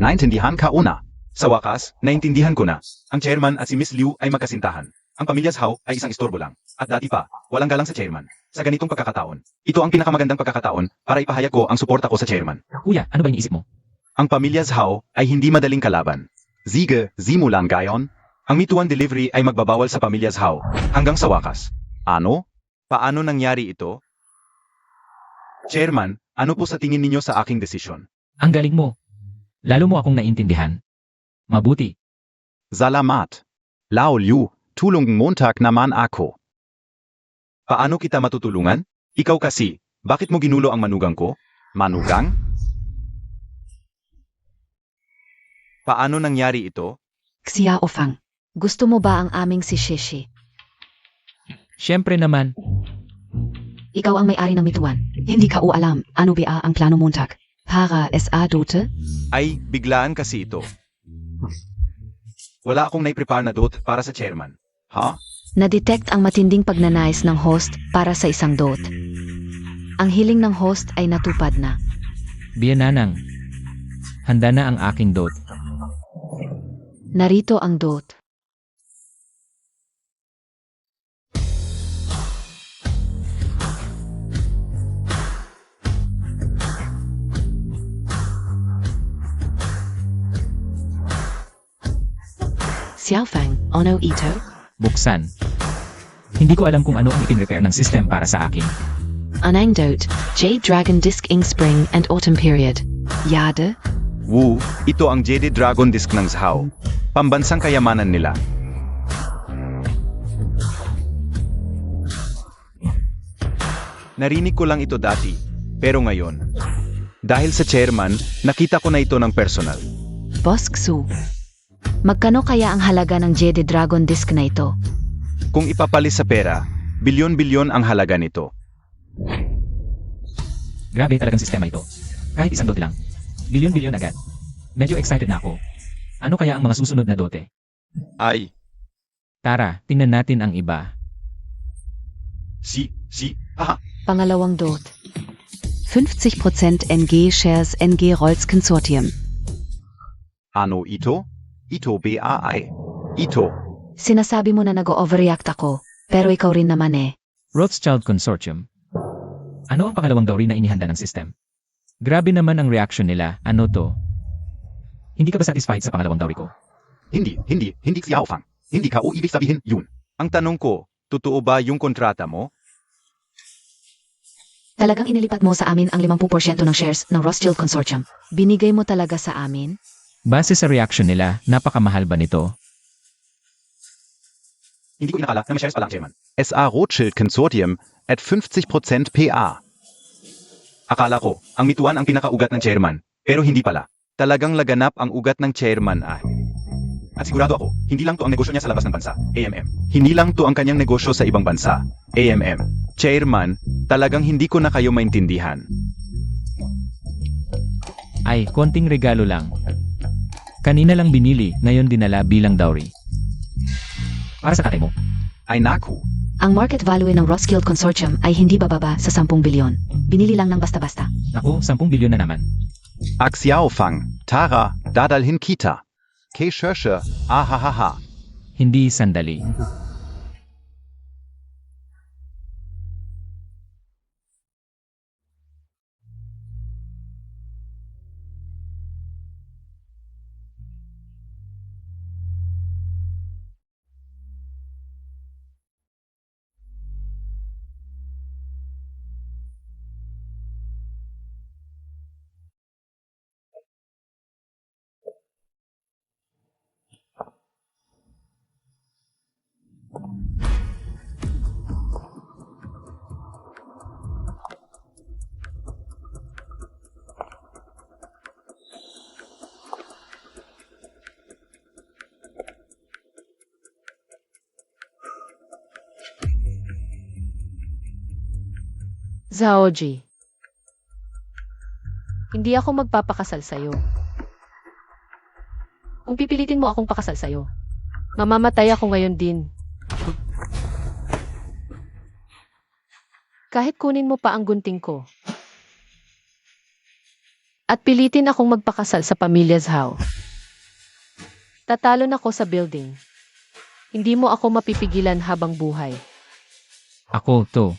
Naintindihan ka una. Sa wakas, naintindihan ko na. Ang chairman at si Miss Liu ay magkasintahan. Ang pamilya Zhao ay isang istorbo lang. At dati pa, walang galang sa chairman. Sa ganitong pagkakataon, ito ang pinakamagandang pagkakataon para ipahayag ko ang suporta ko sa chairman. Kuya, ano ba iniisip mo? Ang pamilya Zhao ay hindi madaling kalaban. Sige, simulan gayon. Ang Mituan delivery ay magbabawal sa pamilya Zhao hanggang sa wakas. Ano? Paano nangyari ito? Chairman, ano po sa tingin ninyo sa aking desisyon? Ang galing mo. Lalo mo akong naintindihan. Mabuti. Salamat. Lao Liu, tulong Montag naman ako. Paano kita matutulungan? Ikaw kasi, bakit mo ginulo ang manugang ko? Manugang? Paano nangyari ito? Xiao Fang. Gusto mo ba ang aming si Shishi? Siyempre naman, Ikaw ang may-ari ng Mituan. Hindi ka alam ano ba ang plano Montag. Para SA Dote? Ay, biglaan kasi ito. Wala akong naiprepare na dot para sa chairman. Ha? Na-detect ang matinding pagnanais ng host para sa isang dot. Ang hiling ng host ay natupad na. Biyananang. Handa na ang aking dot. Narito ang dot. Xiao Fang, Ono Ito? Buksan. Hindi ko alam kung ano ang ipin-repair ng system para sa akin. Anang Dot, Jade Dragon Disc Ing Spring and Autumn Period. Yade? Wu, ito ang Jade Dragon Disc ng Zhao. Pambansang kayamanan nila. Narinig ko lang ito dati, pero ngayon, dahil sa chairman, nakita ko na ito ng personal. Boss Xu. Magkano kaya ang halaga ng Jade Dragon Disc na ito? Kung ipapalis sa pera, bilyon-bilyon ang halaga nito. Grabe talagang sistema ito. Kahit isang dote lang. Bilyon-bilyon agad. Medyo excited na ako. Ano kaya ang mga susunod na dote? Ay, Tara, tingnan natin ang iba. Haha. Pangalawang dot. 50% NG Shares NG Rolls Consortium. Ano ito? Ito BAI. Ito. Sinasabi mo na nag-overreact ako, pero ikaw rin naman eh. Rothschild Consortium. Ano ang pangalawang dowry na inihanda ng system? Grabe naman ang reaction nila. Ano to? Hindi ka ba satisfied sa pangalawang dowry ko? Hindi Xiao Fang. Hindi ka o ibig sabihin yun. Ang tanong ko, totoo ba yung kontrata mo? Talagang inilipat mo sa amin ang 50% ng shares ng Rothschild Consortium. Binigay mo talaga sa amin? Base sa reaction nila, napakamahal ba nito? Hindi ko inakala na may shares pala ang chairman. SA Rothschild Consortium at 50% PA. Akala ko, ang mituan ang pinakaugat ng chairman, pero hindi pala. Talagang laganap ang ugat ng chairman ah. At sigurado ako, hindi lang to ang negosyo niya sa labas ng bansa, AMM. Hindi lang to ang kanyang negosyo sa ibang bansa, AMM. Chairman, talagang hindi ko na kayo maintindihan. Ay, konting regalo lang. Kanina lang binili, ngayon dinala bilang dowry. Para sa tatay mo. Ay naku, Ang market value ng Rothschild Consortium ay hindi bababa sa 10 bilyon. Binili lang ng basta-basta. Naku, 10 bilyon na naman. Xiao Fang. Tara, dadalhin kita. Kay Shershe, ahahaha. Hindi sandali. Zaoji. Hindi ako magpapakasal sa'yo. Kung pipilitin mo akong pakasal sa'yo, mamamatay ako ngayon din. Kahit kunin mo pa ang gunting ko. At pilitin akong magpakasal sa pamilya Zhao. Tatalon ako sa building. Hindi mo ako mapipigilan habang buhay. Ako to.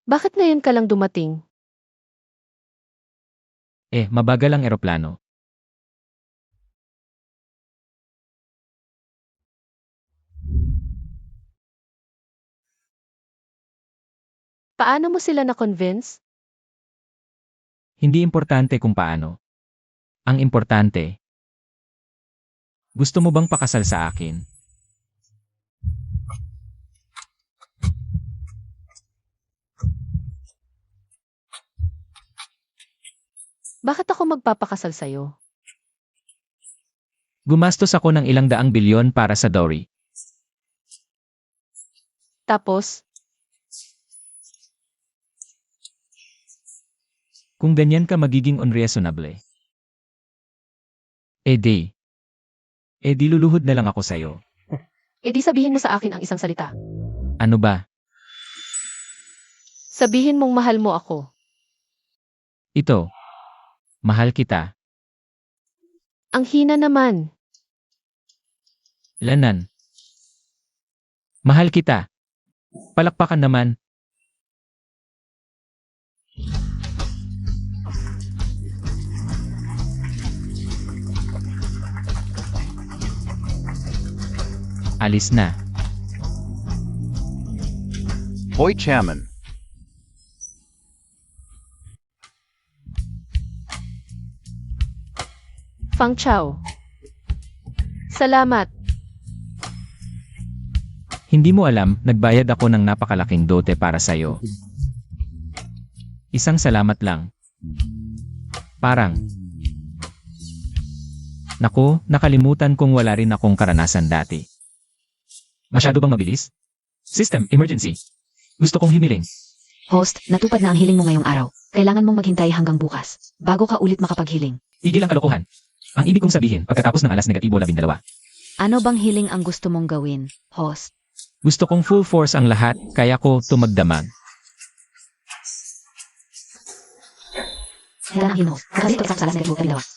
Bakit ngayon ka lang dumating? Mabagal ang eroplano. Paano mo sila na-convince? Hindi importante kung paano. Ang importante, gusto mo bang pakasal sa akin? Bakit ako magpapakasal sa'yo? Gumastos ako ng 200 bilyon para sa dowry. Tapos, Kung ganyan ka magiging unreasonable. Di luluhod na lang ako sa'yo. edi sabihin mo sa akin ang isang salita. Ano ba? Sabihin mong mahal mo ako. Ito. Mahal kita. Ang hina naman. Lanan. Mahal kita. Palakpakan naman. Alis na. Hoi Chairman. Fang Chao. Salamat. Hindi mo alam, nagbayad ako ng napakalaking dote para sa'yo. Isang salamat lang. Parang. Naku, nakalimutan kong wala rin akong karanasan dati. Masyado bang mabilis? System, emergency. Gusto kong himiling. Host, natupad na ang hiling mo ngayong araw. Kailangan mong maghintay hanggang bukas, bago ka ulit makapaghiling. Tigil ang kalokohan. Ang ibig kong sabihin, pagkatapos ng alas negatibo 12. Ano bang hiling ang gusto mong gawin, host? Gusto kong full force ang lahat, kaya ko tumagdamag. Handa ng hiling, host. Kasi ito isang salas negatibo 12.